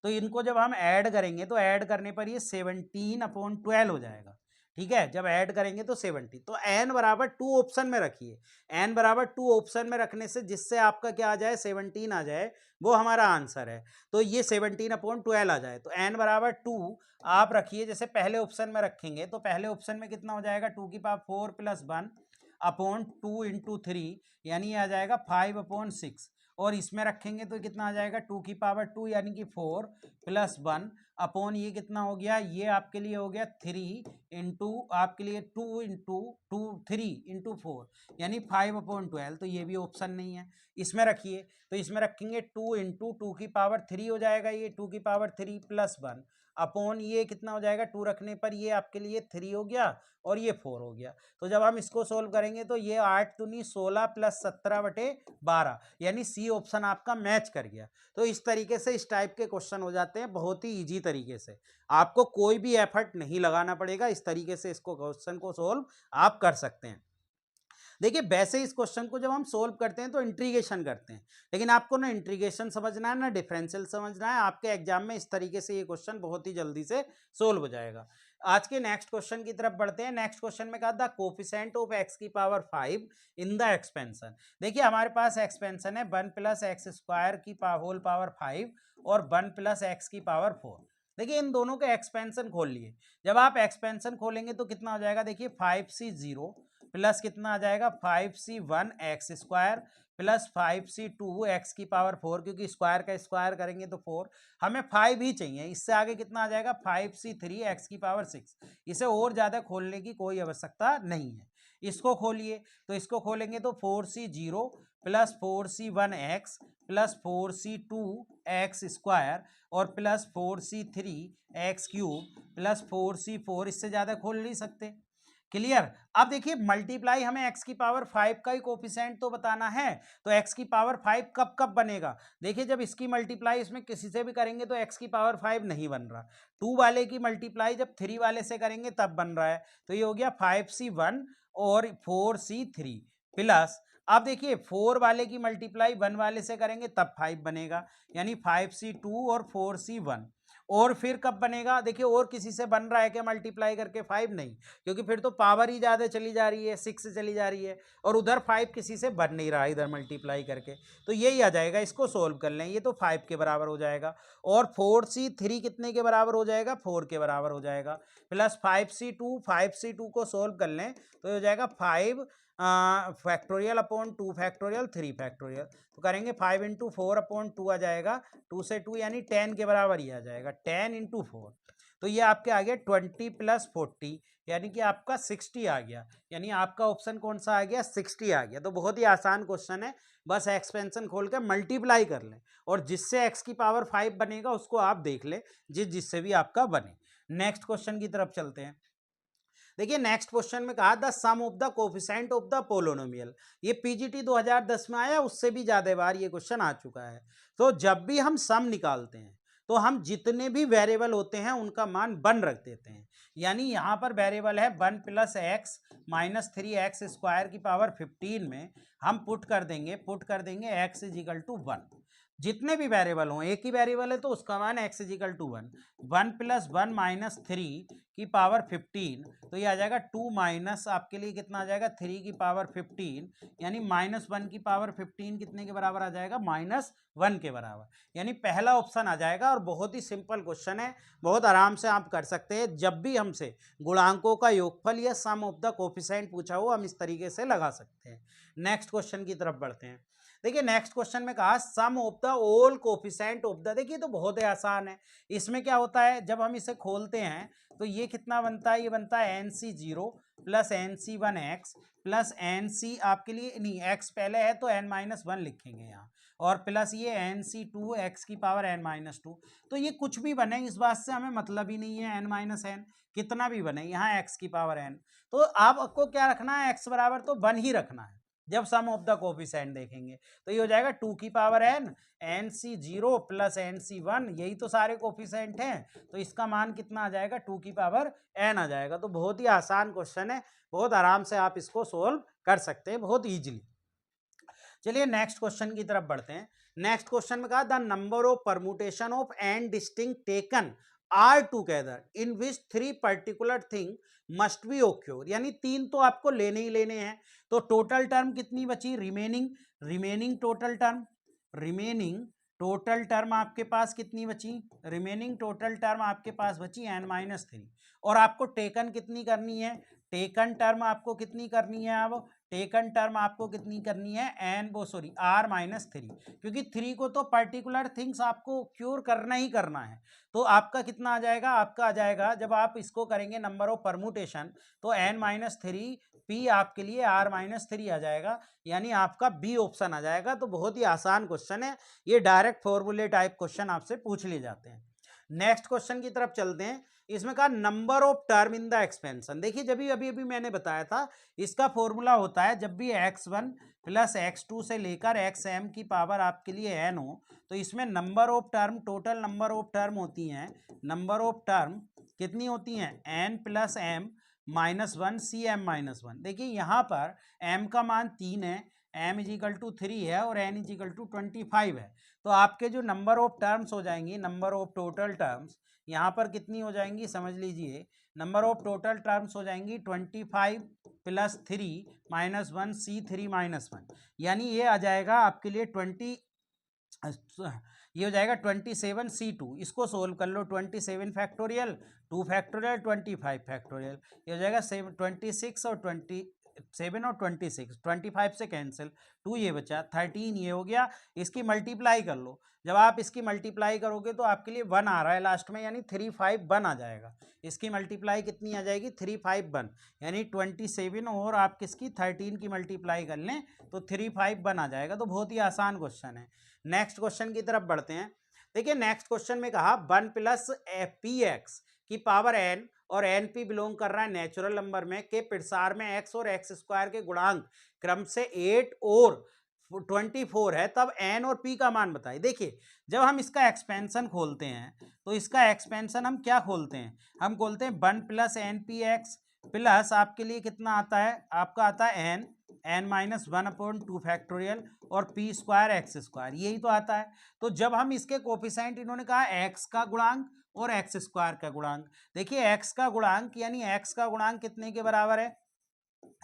Speaker 1: तो इनको जब हम ऐड करेंगे तो ऐड करने पर ये 17/12 हो जाएगा, ठीक है। जब ऐड करेंगे तो 70, तो n बराबर 2 ऑप्शन में रखिए। n बराबर 2 ऑप्शन में रखने से जिससे आपका क्या आ जाए, 17 आ जाए, वो हमारा आंसर है। तो ये 17/12 आ जाए, तो n बराबर 2 आप रखिए। जैसे पहले ऑप्शन में रखेंगे तो पहले ऑप्शन में कितना हो जाएगा, 2 की पावर 4 प्लस 1/2 इंटू 3, यानी आ जाएगा 5/6, और इसमें रखेंगे तो कितना आ जाएगा, 2 की पावर 2 यानी कि 4 प्लस 1 अपॉन ये कितना हो गया, ये आपके लिए हो गया 3 इंटू आपके लिए 2 इंटू 2 3 इंटू 4 यानी 5/12, तो ये भी ऑप्शन नहीं है। इसमें रखिए तो इसमें रखेंगे 2 इंटू 2 की पावर 3 हो जाएगा, ये 2 की पावर 3 प्लस 1 अपॉन ये कितना हो जाएगा, 2 रखने पर ये आपके लिए 3 हो गया और ये 4 हो गया। तो जब हम इसको सोल्व करेंगे तो ये 8 दूनी 16 प्लस 17/12, यानी सी ऑप्शन आपका मैच कर गया। तो इस तरीके से इस टाइप के क्वेश्चन हो जाते हैं, बहुत ही इजी तरीके से, आपको कोई भी एफर्ट नहीं लगाना पड़ेगा। इस तरीके से इसको क्वेश्चन को सोल्व आप कर सकते हैं। देखिए वैसे इस क्वेश्चन को जब हम सोल्व करते हैं तो इंटीग्रेशन करते हैं, लेकिन आपको ना इंटीग्रेशन समझना है ना डिफरेंशियल समझना है। आपके एग्जाम में इस तरीके से ये क्वेश्चन बहुत ही जल्दी से सोल्व हो जाएगा। आज के नेक्स्ट क्वेश्चन की तरफ बढ़ते हैं। नेक्स्ट क्वेश्चन में कहा द कोफिशिएंट ऑफ x की पावर 5 इन द एक्सपेंशन। देखिए हमारे पास एक्सपेंशन है 1 प्लस एक्स स्क्वायर की होल पावर 5 और 1 प्लस एक्स की पावर 4। देखिए इन दोनों के एक्सपेंशन खोल लिए। जब आप एक्सपेंशन खोलेंगे तो कितना हो जाएगा, देखिए 5c0 प्लस कितना आ जाएगा 5c1 x square plus 5c2 x की पावर 4, क्योंकि स्क्वायर का स्क्वायर करेंगे तो 4, हमें 5 ही चाहिए। इससे आगे कितना आ जाएगा 5c3 एक्स की पावर 6। इसे और ज़्यादा खोलने की कोई आवश्यकता नहीं है। इसको खोलिए तो इसको खोलेंगे तो 4c0 plus 4c1 x plus 4c2 x square और plus 4c3 x cube plus 4c4, इससे ज़्यादा खोल नहीं सकते। क्लियर। अब देखिए मल्टीप्लाई हमें x की पावर 5 का ही कोफिशिएंट तो बताना है, तो x की पावर 5 कब कब बनेगा, देखिए जब इसकी मल्टीप्लाई इसमें किसी से भी करेंगे तो x की पावर 5 नहीं बन रहा। 2 वाले की मल्टीप्लाई जब 3 वाले से करेंगे तब बन रहा है, तो ये हो गया 5c1 और 4c3 प्लस, अब देखिए 4 वाले की मल्टीप्लाई 1 वाले से करेंगे तब 5 बनेगा, यानी 5c2 और 4c1। और फिर कब बनेगा, देखिए और किसी से बन रहा है क्या मल्टीप्लाई करके 5 नहीं, क्योंकि फिर तो पावर ही ज़्यादा चली जा रही है, 6 चली जा रही है, और उधर 5 किसी से बन नहीं रहा इधर मल्टीप्लाई करके, तो यही आ जाएगा। इसको सोल्व कर लें, ये तो 5 के बराबर हो जाएगा, और 4c3 कितने के बराबर हो जाएगा, 4 के बराबर हो जाएगा, प्लस 5c2 को सोल्व कर लें तो हो जाएगा 5 फैक्टोरियल अपॉन 2 फैक्टोरियल 3 फैक्टोरियल, तो करेंगे 5 इंटू 4/2 आ जाएगा, 2 से 2 यानी 10 के बराबर ही आ जाएगा, 10 इंटू 4, तो ये आपके आ गया 20 प्लस 40, यानी कि आपका 60 आ गया, यानी आपका ऑप्शन कौन सा आ गया, 60 आ गया। तो बहुत ही आसान क्वेश्चन है, बस एक्सपेंशन खोल के मल्टीप्लाई कर लें और जिससे x की पावर 5 बनेगा उसको आप देख लें, जिससे भी आपका बने। नेक्स्ट क्वेश्चन की तरफ चलते हैं। देखिए नेक्स्ट क्वेश्चन में कहा the sum of the coefficient of the polynomial. ये पीजीटी 2010 में आया, उससे भी ज्यादा बार ये क्वेश्चन आ चुका है। तो जब भी हम सम निकालते हैं तो हम जितने भी वेरिएबल होते हैं उनका मान 1 रख देते हैं। यानी यहाँ पर वेरिएबल है 1 plus x minus 3x square की पावर 15 में हम पुट कर देंगे x इज इक्वल टू 1। जितने भी वेरिएबल हों, एक ही वेरिएबल है तो उसका मान x is equal to 1, 1 plus 1 minus 3 की पावर 15, तो ये आ जाएगा 2 माइनस आपके लिए कितना आ जाएगा 3 की पावर 15, यानी माइनस 1 की पावर 15 कितने के बराबर आ जाएगा -1 के बराबर, यानी पहला ऑप्शन आ जाएगा। और बहुत ही सिंपल क्वेश्चन है, बहुत आराम से आप कर सकते हैं। जब भी हमसे गुणांकों का योगफल या सम ऑफ द कोफिशिएंट पूछा हो हम इस तरीके से लगा सकते हैं। नेक्स्ट क्वेश्चन की तरफ बढ़ते हैं। देखिए नेक्स्ट क्वेश्चन में कहा sum of the all coefficient of the, देखिए तो बहुत ही आसान है। इसमें क्या होता है, जब हम इसे खोलते हैं तो ये कितना बनता है, ये बनता है NC0 plus NC1x plus NC आपके लिए नहीं, x पहले है तो n-1 लिखेंगे यहाँ, और प्लस ये NC2 x की पावर n-2। तो ये कुछ भी बने इस बात से हमें मतलब ही नहीं है, n-n कितना भी बने, यहाँ x की पावर n। तो आपको क्या रखना है, x बराबर तो 1 ही रखना है जब सम ऑफ द कोफिशिएंट देखेंगे। तो ये हो जाएगा 2 की power n NC0 plus NC1, यही तो सारे कोफिशिएंट हैं, तो इसका मान कितना आ जाएगा 2 की पावर n आ जाएगा। तो बहुत ही आसान क्वेश्चन है, बहुत आराम से आप इसको सोल्व कर सकते हैं बहुत ईजिली। चलिए नेक्स्ट क्वेश्चन की तरफ बढ़ते हैं। नेक्स्ट क्वेश्चन में कहा the number of permutation of n distinct taken are together in which 3 particular thing must be occur, यानी 3 तो आपको लेने ही लेने हैं। तो टोटल टर्म कितनी बची, रिमेनिंग टोटल टर्म आपके पास कितनी बची, रिमेनिंग टोटल टर्म आपके पास बची n-3, और आपको टेकन कितनी करनी है, टेकन टर्म आपको कितनी करनी है, अब टेकन टर्म आपको कितनी करनी है r-3, क्योंकि 3 को तो पर्टिकुलर थिंग्स आपको क्योर करना ही करना है। तो आपका कितना आ जाएगा, आपका आ जाएगा जब आप इसको करेंगे नंबर ऑफ परमुटेशन तो n-3 p आपके लिए r-3 आ जाएगा, यानी आपका बी ऑप्शन आ जाएगा। तो बहुत ही आसान क्वेश्चन है, ये डायरेक्ट फॉर्मूले टाइप क्वेश्चन आपसे पूछ लिए जाते हैं। नेक्स्ट क्वेश्चन की तरफ चलते हैं। इसमें कहा number of term in the expansion, देखिए जब भी अभी अभी मैंने बताया था इसका फॉर्मूला होता है जब भी x1 प्लस x2 से लेकर xm की पावर आपके लिए n हो, तो इसमें number of term, total number of term होती हैं, नंबर ऑफ टर्म कितनी होती हैं n प्लस m -1 cm-1। देखिए यहाँ पर m का मान 3 है, m इज इक्वल टू 3 है और n इज इक्वल टू 25 है। तो आपके जो नंबर ऑफ टर्म्स हो जाएंगी, नंबर ऑफ टोटल टर्म्स यहाँ पर कितनी हो जाएंगी समझ लीजिए, नंबर ऑफ टोटल टर्म्स हो जाएंगी 25 प्लस 3 -1 C3-1, यानी ये आ जाएगा आपके लिए 20, ये हो जाएगा 27 C2। इसको सोल्व कर लो, 27 फैक्टोरियल 2 फैक्टोरियल 25 फैक्टोरियल, ये हो जाएगा 26 और 27 और 25 से कैंसिल, 2 ये बचा, 13 ये हो गया। इसकी मल्टीप्लाई कर लो, जब आप इसकी मल्टीप्लाई करोगे तो आपके लिए 1 आ रहा है लास्ट में, यानी 351 आ जाएगा। इसकी मल्टीप्लाई कितनी आ जाएगी 351, यानी 27 और आप किसकी 13 की मल्टीप्लाई कर लें तो 351 आ जाएगा। तो बहुत ही आसान क्वेश्चन है। नेक्स्ट क्वेश्चन की तरफ बढ़ते हैं। देखिए नेक्स्ट क्वेश्चन में कहा 1 प्लस px की पावर n और np बिलोंग कर रहा है नेचुरल नंबर में के प्रसार में x और x स्क्वायर के गुणांक क्रम से 8 और 24 है, तब n और p का मान बताइए। देखिए जब हम इसका एक्सपेंशन खोलते हैं तो इसका एक्सपेंशन हम क्या खोलते हैं, हम खोलते हैं 1 प्लस npx प्लस आपके लिए कितना आता है, आपका आता है n-1/2 फैक्टोरियल और p स्क्वायर एक्स स्क्वायर, यही तो आता है। तो जब हम इसके कोफिशिएंट, इन्होंने कहा x का गुणांक और एक्स स्क्वायर का गुणांक, देखिए x का गुणांक यानी x का गुणांक कितने के बराबर है,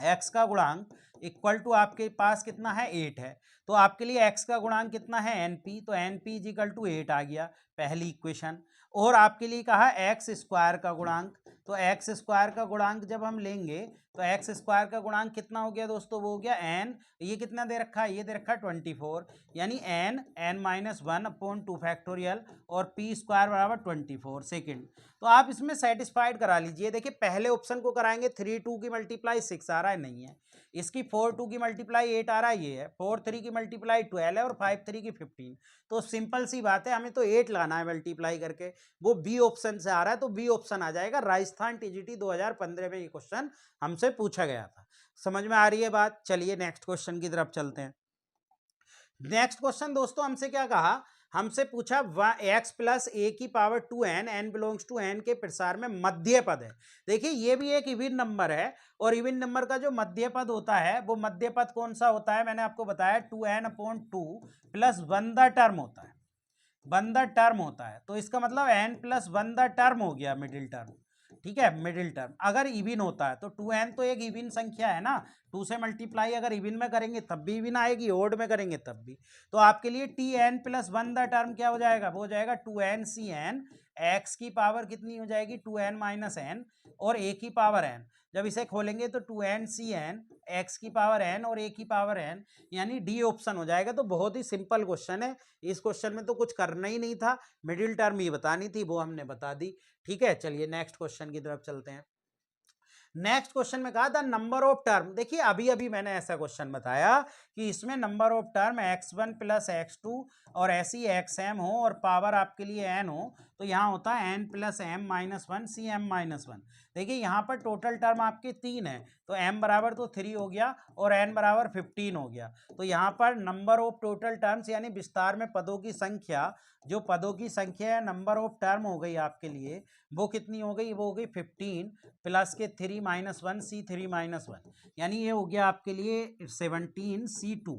Speaker 1: x का गुणांक इक्वल टू आपके पास कितना है 8 है, तो आपके लिए x का गुणांक कितना है np, तो np इज इक्वल टू 8 आ गया पहली इक्वेशन। और आपके लिए कहा x स्क्वायर का गुणांक, तो x स्क्वायर का गुणांक जब हम लेंगे तो x स्क्वायर का गुणांक कितना हो गया दोस्तों, वो हो गया n, ये कितना दे रखा है, ये दे रखा है 24, यानी n-1/2 फैक्टोरियल और p स्क्वायर बराबर 24 सेकेंड। तो आप इसमें सेटिस्फाइड करा लीजिए। देखिए पहले ऑप्शन को कराएंगे 3 2 की मल्टीप्लाई 6 आ रहा है, नहीं है। इसकी 4 2 की मल्टीप्लाई 8 आ रहा है, ये है। 4 3 की मल्टीप्लाई 12 है और 5 3 की 15। तो सिंपल सी बात है, हमें तो 8 लाना है मल्टीप्लाई करके, वो बी ऑप्शन से आ रहा है, तो बी ऑप्शन आ जाएगा। राजस्थान टीजीटी 2015 में ये क्वेश्चन हमसे पूछा गया था। समझ में आ रही है बात। चलिए नेक्स्ट क्वेश्चन की तरफ चलते हैं। नेक्स्ट क्वेश्चन दोस्तों हमसे क्या कहा, हमसे पूछा x प्लस ए की power 2n, n belongs to n के प्रसार में मध्य पद है। देखिए ये भी एक इवन नंबर है, और इवन नंबर का जो मध्य पद होता है वो मध्य पद कौन सा होता है, मैंने आपको बताया 2n/2 प्लस 1 द टर्म होता है, 1 द टर्म होता है। तो इसका मतलब n प्लस 1 द टर्म हो गया, मिडिल टर्म। ठीक है, मिडिल टर्म अगर इविन होता है तो 2n तो एक इविन संख्या है ना, 2 से मल्टीप्लाई अगर इविन में करेंगे तब भी इविन आएगी, ओड में करेंगे तब भी। तो आपके लिए tn प्लस 1 द टर्म क्या हो जाएगा, वो हो जाएगा 2n/cn, x की पावर कितनी हो जाएगी 2n माइनस n, और a की पावर n। जब इसे खोलेंगे तो 2n/cn, x की पावर n और a की पावर n, यानी डी ऑप्शन हो जाएगा। तो बहुत ही सिंपल क्वेश्चन है, इस क्वेश्चन में तो कुछ करना ही नहीं था, मिडिल टर्म ही बतानी थी, वो हमने बता दी। ठीक है, चलिए नेक्स्ट क्वेश्चन की तरफ चलते हैं। नेक्स्ट क्वेश्चन में कहा द नंबर ऑफ टर्म, देखिए अभी अभी मैंने ऐसा क्वेश्चन बताया कि इसमें number of term x1 plus x2 और ऐसी xm हो और पावर आपके लिए n हो, तो यहाँ होता है n plus m minus 1 cm minus 1। देखिए यहाँ पर टोटल टर्म आपके 3 है, तो m बराबर तो 3 हो गया और n बराबर 15 हो गया। तो यहाँ पर नंबर ऑफ टोटल टर्म्स यानी विस्तार में पदों की संख्या, जो पदों की संख्या है नंबर ऑफ टर्म हो गई आपके लिए, वो कितनी हो गई, वो हो गई 15 प्लस के 3 माइनस 1 c3 माइनस 1, यानी ये हो गया आपके लिए 17c2।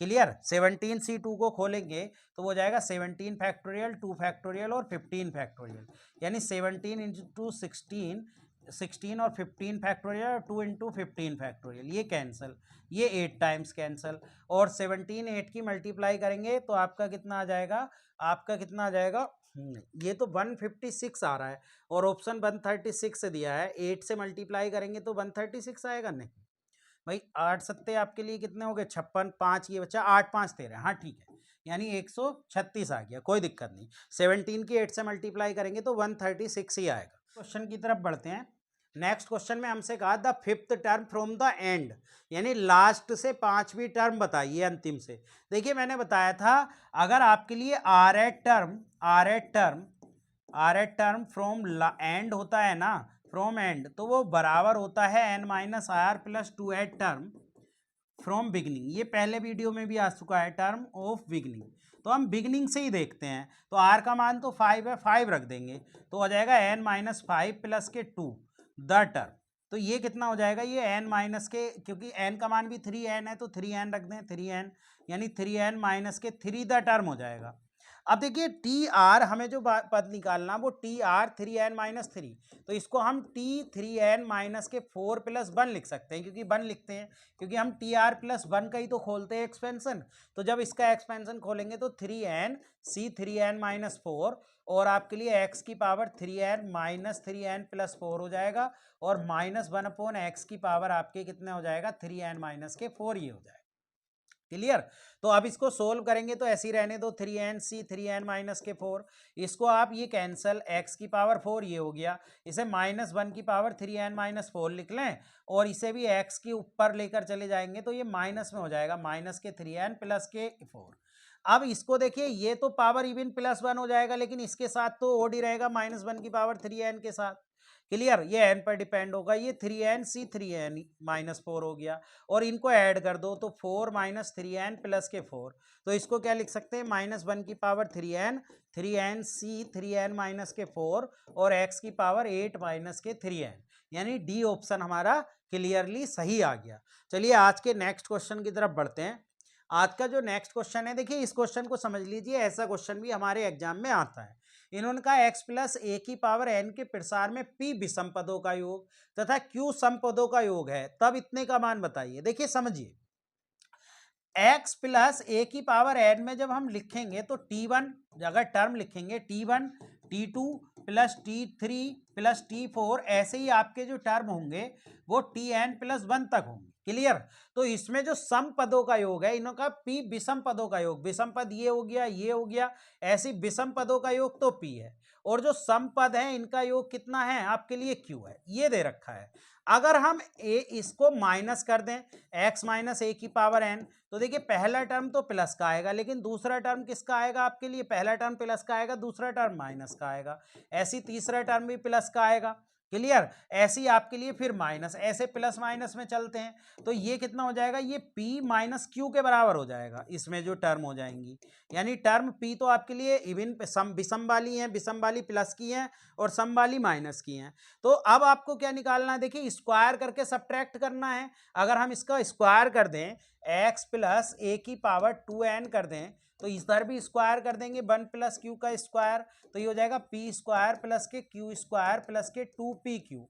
Speaker 1: क्लियर, 17c2 को खोलेंगे तो वो जाएगा 17 फैक्टोरियल, 2 फैक्टोरियल और 15 फैक्टोरियल, यानी 17 इंटू 16, 16 और 15 फैक्टोरियल, 2 इंटू 15 फैक्टोरियल, ये कैंसिल, ये 8 टाइम्स कैंसिल, और 17 8 की मल्टीप्लाई करेंगे तो आपका कितना आ जाएगा, आपका कितना आ जाएगा, ये तो 156 आ रहा है और ऑप्शन 136 से दिया है, 8 से मल्टीप्लाई करेंगे तो 136 आएगा, नहीं भाई 8 सत्ते आपके लिए कितने हो गए 56, 5 ये बच्चा 8 5 13, हाँ ठीक है, यानी 136 आ गया, कोई दिक्कत नहीं। 17 की 8 से मल्टीप्लाई करेंगे तो 136 ही आएगा। क्वेश्चन की तरफ बढ़ते हैं। नेक्स्ट क्वेश्चन में हमसे कहा the fifth term from the end, यानी लास्ट से पांचवी टर्म बताइए अंतिम से। देखिए मैंने बताया था अगर आपके लिए r th term from end होता है ना, फ्रॉम एंड, तो वो बराबर होता है n minus r plus 2 th term from beginning. ये पहले वीडियो में भी आ चुका है, टर्म ऑफ बिगनिंग। तो हम बिगनिंग से ही देखते हैं, तो आर का मान तो 5 है, 5 रख देंगे तो हो जाएगा n माइनस 5 प्लस के 2 द टर्म। तो ये कितना हो जाएगा, ये n माइनस के, क्योंकि n का मान भी 3n है तो 3n रख दें, 3n यानी 3n माइनस के 3 द टर्म हो जाएगा। अब देखिए टी आर, हमें जो पद निकालना वो टी आर 3n माइनस 3, तो इसको हम टी 3n माइनस के 4 प्लस 1 लिख सकते हैं, क्योंकि 1 लिखते हैं क्योंकि हम टी आर प्लस 1 का ही तो खोलते हैं एक्सपेंशन। तो जब इसका एक्सपेंशन खोलेंगे तो 3n सी 3n माइनस 4, और आपके लिए x की power 3n minus 3n plus 4 हो जाएगा, और माइनस 1/x की पावर आपके कितने हो जाएगा 3n माइनस के 4, ये हो जाएगा। क्लियर, तो अब इसको सोल्व करेंगे तो ऐसे ही रहने दो, 3n सी 3n माइनस के 4, इसको आप ये कैंसल, x की पावर 4 ये हो गया, इसे माइनस 1 की पावर 3n माइनस 4 लिख लें, और इसे भी x के ऊपर लेकर चले जाएंगे तो ये माइनस में हो जाएगा, माइनस के 3n प्लस के 4। अब इसको देखिए, ये तो पावर इवन प्लस 1 हो जाएगा, लेकिन इसके साथ तो ओड ही रहेगा माइनस 1 की पावर 3n के साथ। क्लियर, ये n पर डिपेंड होगा, ये 3n सी 3n माइनस 4 हो गया, और इनको ऐड कर दो तो 4 माइनस 3n प्लस के 4, तो इसको क्या लिख सकते हैं, माइनस 1 की पावर 3n सी 3n माइनस के 4 और x की पावर 8 माइनस के 3n, यानी डी ऑप्शन हमारा क्लियरली सही आ गया। चलिए आज के नेक्स्ट क्वेश्चन की तरफ बढ़ते हैं। आज का जो नेक्स्ट क्वेश्चन है, देखिए इस क्वेश्चन को समझ लीजिए, ऐसा क्वेश्चन भी हमारे एग्जाम में आता है। इन्होंने कहा x प्लस ए की पावर n के प्रसार में p विषम पदों का योग तथा q सम पदों का योग है, तब इतने का मान बताइए। देखिए समझिए, x प्लस ए की पावर n में जब हम लिखेंगे तो t1 अगर टर्म लिखेंगे, t1 t2 plus t3 plus t4, ऐसे ही आपके जो टर्म होंगे वो tn प्लस 1 तक होंगे। क्लियर, तो इसमें जो सम पदों का योग है, इन्होंने कहा p विषम पदों का योग, विषम पद ये हो गया, ये हो गया, ऐसी विषम पदों का योग तो p है, और जो सम पद है इनका योग कितना है आपके लिए q है, ये दे रखा है। अगर हम इसको माइनस कर दें, x माइनस ए की पावर n, तो देखिए पहला टर्म तो प्लस का आएगा, लेकिन दूसरा टर्म किसका आएगा आपके लिए, पहला टर्म प्लस का आएगा, दूसरा टर्म माइनस का आएगा, ऐसी तीसरा टर्म भी प्लस का आएगा। क्लियर। ऐसे ही आपके लिए फिर माइनस, ऐसे प्लस माइनस में चलते हैं, तो ये कितना हो जाएगा, ये p माइनस क्यू के बराबर हो जाएगा, इसमें जो टर्म हो जाएंगी, यानी टर्म p तो आपके लिए इवन सम विषम वाली हैं, विषम वाली प्लस की हैं और सम वाली माइनस की हैं। तो अब आपको क्या निकालना है, देखिए स्क्वायर करके सब्ट्रैक्ट करना है। अगर हम इसका स्क्वायर कर दें, x प्लस ए की पावर 2n कर दें, तो इधर भी स्क्वायर कर देंगे 1 प्लस क्यू का स्क्वायर, तो ये हो जाएगा पी स्क्वायर प्लस के क्यू स्क्वायर प्लस के 2pq।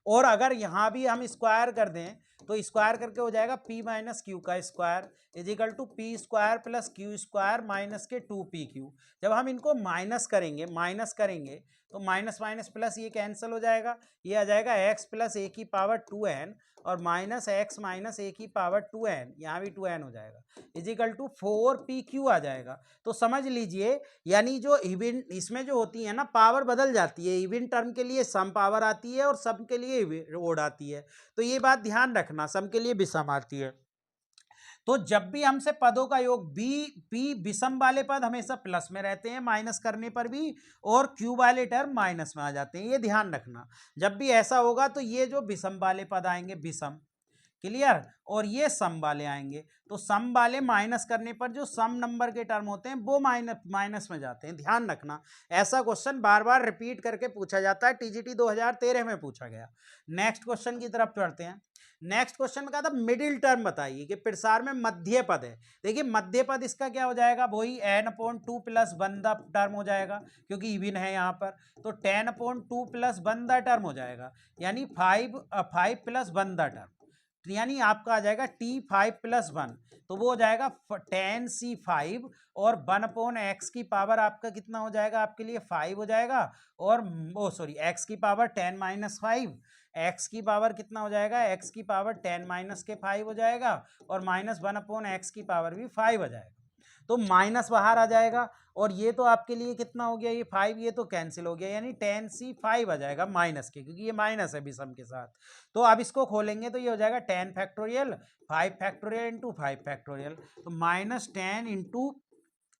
Speaker 1: और अगर यहाँ भी हम स्क्वायर कर दें तो स्क्वायर करके हो जाएगा p माइनस क्यू का square equal to p square plus q square minus के 2pq। जब हम इनको माइनस करेंगे तो माइनस माइनस प्लस ये कैंसिल हो जाएगा, ये आ जाएगा x प्लस ए की पावर 2n और माइनस एक्स माइनस ए की पावर 2n, यहाँ भी 2n हो जाएगा इजिकल टू 4pq आ जाएगा। तो समझ लीजिए, यानी जो इवन इसमें जो होती है ना, पावर बदल जाती है, इवन टर्म के लिए सम पावर आती है और सम के लिए ओड आती है, तो ये बात ध्यान रखना, सम के लिए विषम आती है। तो जब भी हमसे पदों का योग पी विषम वाले पद हमेशा प्लस में रहते हैं माइनस करने पर भी, और क्यू वाले टर्म माइनस में आ जाते हैं, ये ध्यान रखना। जब भी ऐसा होगा तो ये जो विषम वाले पद आएंगे विषम, क्लियर, और ये सम वाले आएंगे, तो सम वाले माइनस करने पर जो सम नंबर के टर्म होते हैं वो माइनस में जाते हैं, ध्यान रखना। ऐसा क्वेश्चन बार बार रिपीट करके पूछा जाता है, टीजीटी 2013 में पूछा गया। नेक्स्ट क्वेश्चन की तरफ चढ़ते हैं। नेक्स्ट क्वेश्चन में कहा था मिडिल टर्म बताइए कि प्रसार में मध्य पद है। देखिए मध्य पद इसका क्या हो जाएगा, वही n/2 प्लस 1 टर्म हो जाएगा, क्योंकि इवन है यहाँ पर, तो 10/2 प्लस 1 टर्म हो जाएगा, यानी 5 प्लस 1 टर्म, यानी आपका आ जाएगा t5 प्लस 1, तो वो हो जाएगा 10c5 और 1/x की पावर आपका कितना हो जाएगा, आपके लिए 5 हो जाएगा, और ओ सॉरी x की पावर 10 माइनस 5, x की पावर कितना हो जाएगा, x की पावर 10 माइनस के 5 हो जाएगा, और माइनस 1/x की पावर भी 5 हो जाएगा, तो माइनस बाहर आ जाएगा, और ये तो आपके लिए कितना हो गया, ये 5, ये तो कैंसिल हो गया, यानी 10c5 आ जाएगा माइनस के, क्योंकि ये माइनस है विषम के साथ। तो अब इसको खोलेंगे तो ये हो जाएगा 10 फैक्टोरियल 5 फैक्टोरियल इंटू 5 फैक्टोरियल, तो minus 10 into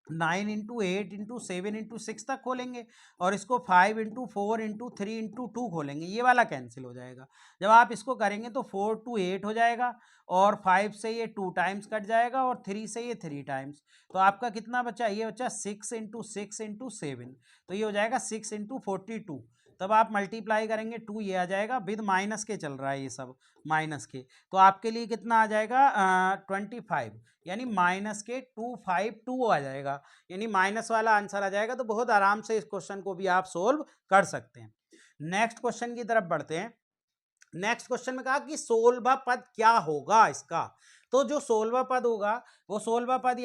Speaker 1: 9 into 8 into 7 into 6 तक खोलेंगे, और इसको 5 इंटू 4 इंटू 3 इंटू 2 खोलेंगे, ये वाला कैंसिल हो जाएगा। जब आप इसको करेंगे तो 4 टू 8 हो जाएगा, और 5 से ये 2 टाइम्स कट जाएगा, और 3 से ये 3 टाइम्स, तो आपका कितना बचा, ये बचा 6 इंटू 6 इंटू 7, तो ये हो जाएगा 6 इंटू 42, तब आप मल्टीप्लाई करेंगे 2, ये आ जाएगा, विद माइनस के चल रहा है ये सब, माइनस के, तो आपके लिए कितना आ जाएगा 25, यानी माइनस के 252 आ जाएगा, यानी माइनस वाला आंसर आ जाएगा। तो बहुत आराम से इस क्वेश्चन को भी आप सोल्व कर सकते हैं। नेक्स्ट क्वेश्चन की तरफ बढ़ते हैं। नेक्स्ट क्वेश्चन में कहा कि 16वां पद क्या होगा इसका, तो जो 16वां पद होगा वो 16वां पद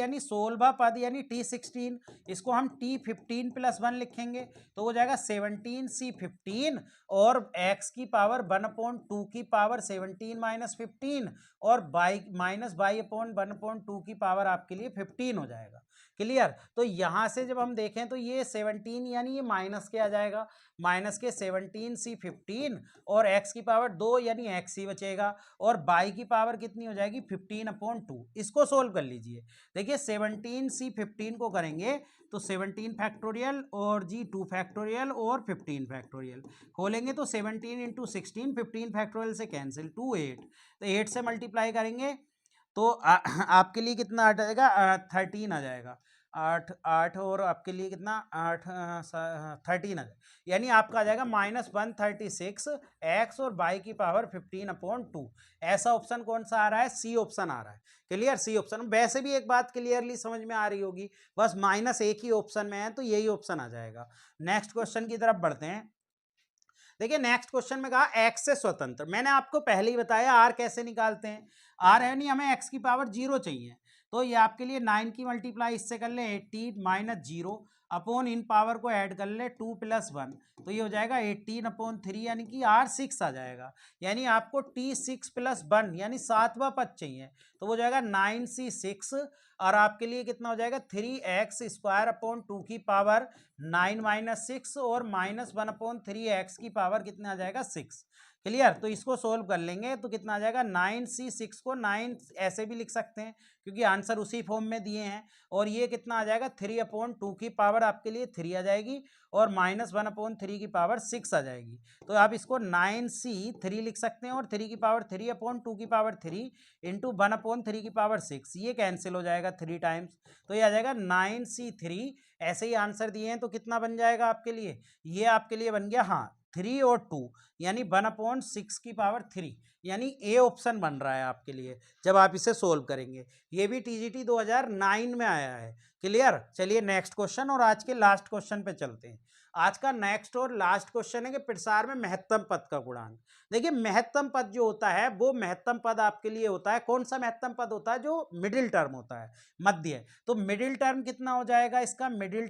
Speaker 1: यानी t16, इसको हम t15 प्लस 1 लिखेंगे, तो हो जाएगा 17c15 और x की पावर 1/2 की पावर 17 माइनस 15 और माइनस बाई अपॉन 1/2 की पावर आपके लिए 15 हो जाएगा, क्लियर। तो यहां से जब हम देखें तो ये 17 यानी ये माइनस के आ जाएगा, माइनस के 17c15 और x की पावर 2 यानी x ही बचेगा, और बाई की पावर कितनी हो जाएगी 15/2। इसको सोल्व कर लीजिए, देखिए 17c15 को करेंगे तो 17 फैक्टोरियल और जी 2 फैक्टोरियल और 15 फैक्टोरियल, खोलेंगे तो 17 इंटू 16, 15 फैक्टोरियल से कैंसिल 2 8, तो 8 से मल्टीप्लाई करेंगे तो आपके लिए कितना आ जाएगा 13 आ जाएगा, 8 8 और आपके लिए कितना 8 13 आ जाएगा, यानी आपका आ जाएगा -136 एक्स और बाई की पावर 15/2। ऐसा ऑप्शन कौन सा आ रहा है, सी ऑप्शन आ रहा है, क्लियर, सी ऑप्शन। वैसे भी एक बात क्लियरली समझ में आ रही होगी, बस माइनस एक ही ऑप्शन में है तो यही ऑप्शन आ जाएगा। नेक्स्ट क्वेश्चन की तरफ बढ़ते हैं। देखिए नेक्स्ट क्वेश्चन में कहा एक्स से स्वतंत्र, मैंने आपको पहले ही बताया आर कैसे निकालते हैं, आर है नहीं, हमें एक्स की पावर 0 चाहिए, तो ये आपके लिए 9 की मल्टीप्लाई इससे कर ले 18 माइनस 0 अपॉन इन पावर को ऐड कर ले 2 प्लस 1, तो ये हो जाएगा 18/3 यानी कि आर 6 आ जाएगा, यानी आपको t6 प्लस 1 यानी 7वां पद चाहिए, तो वो जाएगा 9c6 और आपके लिए कितना हो जाएगा 3x स्क्वायर अपॉन 2 की पावर 9 माइनस 6 और -1/3 x की पावर कितना आ जाएगा 6, क्लियर। तो इसको सोल्व कर लेंगे तो कितना आ जाएगा 9c, 6 को 9 ऐसे भी लिख सकते हैं क्योंकि आंसर उसी फॉर्म में दिए हैं। और ये कितना आ जाएगा 3/2 की पावर आपके लिए 3 आ जाएगी और -1/3 की पावर 6 आ जाएगी। तो आप इसको 9c 3 लिख सकते हैं और 3 की पावर 3/2 की पावर 3 इंटू 1/3 की पावर 6, ये कैंसिल हो जाएगा 3 टाइम्स। तो ये आ जाएगा 9c3। ऐसे ही आंसर दिए हैं तो कितना बन जाएगा आपके लिए, ये आपके लिए बन गया हाँ 3 और 2 यानी 1/6 की पावर 3, यानी ए ऑप्शन बन रहा है आपके लिए जब आप इसे सोल्व करेंगे। ये भी टीजीटी 2009 में आया है। क्लियर। चलिए नेक्स्ट क्वेश्चन और आज के लास्ट क्वेश्चन पे चलते हैं। आज का नेक्स्ट और लास्ट क्वेश्चन है कि प्रसार में महत्तम पद का गुणांक। देखिए महत्तम पद जो होता है वो महत्तम पद आपके लिए होता है, कौन सा महत्तम पद होता है, जो मिडिल टर्म होता है, मध्य। तो मिडिल टर्म कितना हो जाएगा इसका, मिडिल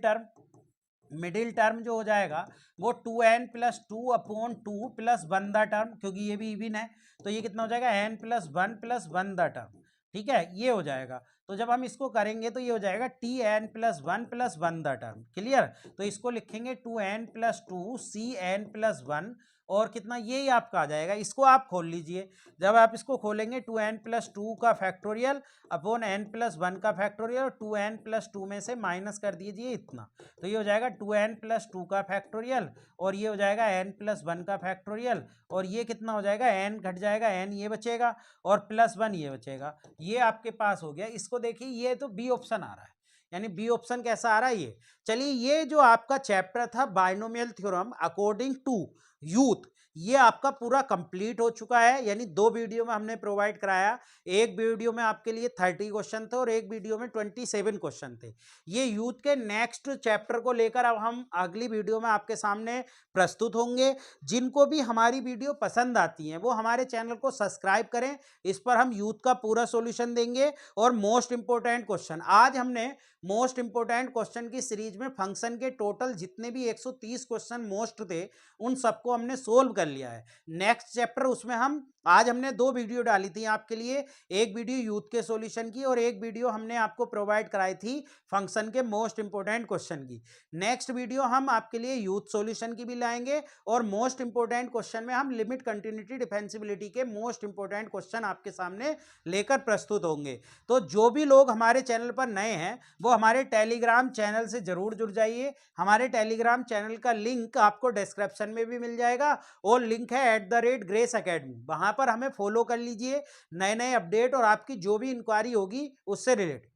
Speaker 1: टर्म जो हो जाएगा वो 2n + 2/2 प्लस 1 द टर्म, क्योंकि ये भी इवन है तो ये कितना हो जाएगा n + 1 + 1 द टर्म। ठीक है, ये हो जाएगा। तो जब हम इसको करेंगे तो ये हो जाएगा tn + 1 + 1 द टर्म। क्लियर। तो इसको लिखेंगे 2n + 2 cn + 1 और कितना, ये आपका आ जाएगा। इसको आप खोल लीजिए, जब आप इसको खोलेंगे 2n + 2 का फैक्टोरियल अपॉन n + 1 का फैक्टोरियल और 2n + 2 में से माइनस कर दीजिए इतना, तो ये हो जाएगा 2n + 2 का फैक्टोरियल और ये हो जाएगा n + 1 का फैक्टोरियल और ये कितना हो जाएगा, n घट जाएगा, n ये बचेगा और +1 ये बचेगा। ये आपके पास हो गया। इसको देखिए, ये तो बी ऑप्शन आ रहा है, यानी बी ऑप्शन कैसा आ रहा है ये। चलिए ये जो आपका चैप्टर था बाइनोमियल थ्योरम अकॉर्डिंग टू यूथ, ये आपका पूरा कंप्लीट हो चुका है, यानी 2 वीडियो में हमने प्रोवाइड कराया। एक वीडियो में आपके लिए 30 क्वेश्चन थे और एक वीडियो में 27 क्वेश्चन थे। ये यूथ के नेक्स्ट चैप्टर को लेकर अब हम अगली वीडियो में आपके सामने प्रस्तुत होंगे। जिनको भी हमारी वीडियो पसंद आती है वो हमारे चैनल को सब्सक्राइब करें, इस पर हम यूथ का पूरा सॉल्यूशन देंगे। और मोस्ट इंपोर्टेंट क्वेश्चन, आज हमने मोस्ट इंपोर्टेंट क्वेश्चन की सीरीज में फंक्शन के टोटल जितने भी 130 क्वेश्चन मोस्ट थे उन सबको हमने सोल्व कर लिया है। नेक्स्ट चैप्टर उसमें हम आज हमने 2 वीडियो डाली थी आपके लिए, एक वीडियो यूथ के सॉल्यूशन की और एक वीडियो हमने आपको प्रोवाइड कराई थी फंक्शन के मोस्ट इंपोर्टेंट क्वेश्चन की। नेक्स्ट वीडियो हम आपके लिए यूथ सॉल्यूशन की भी लाएंगे और मोस्ट इंपोर्टेंट क्वेश्चन में हम लिमिट, कंटिन्यूटी, डिफेंसिबिलिटी के मोस्ट इंपोर्टेंट क्वेश्चन आपके सामने लेकर प्रस्तुत होंगे। तो जो भी लोग हमारे चैनल पर नए हैं वो हमारे टेलीग्राम चैनल से जरूर जुड़ जाइए। हमारे टेलीग्राम चैनल का लिंक आपको डिस्क्रिप्शन में भी मिल जाएगा और लिंक है @ग्रेस अकेडमी, वहां पर हमें फॉलो कर लीजिए। नए नए अपडेट और आपकी जो भी इंक्वायरी होगी उससे रिलेटेड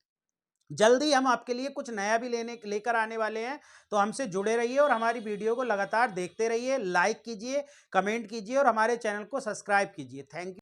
Speaker 1: जल्दी हम आपके लिए कुछ नया भी लेकर आने वाले हैं। तो हमसे जुड़े रहिए और हमारी वीडियो को लगातार देखते रहिए, लाइक कीजिए, कमेंट कीजिए और हमारे चैनल को सब्सक्राइब कीजिए। Thank you.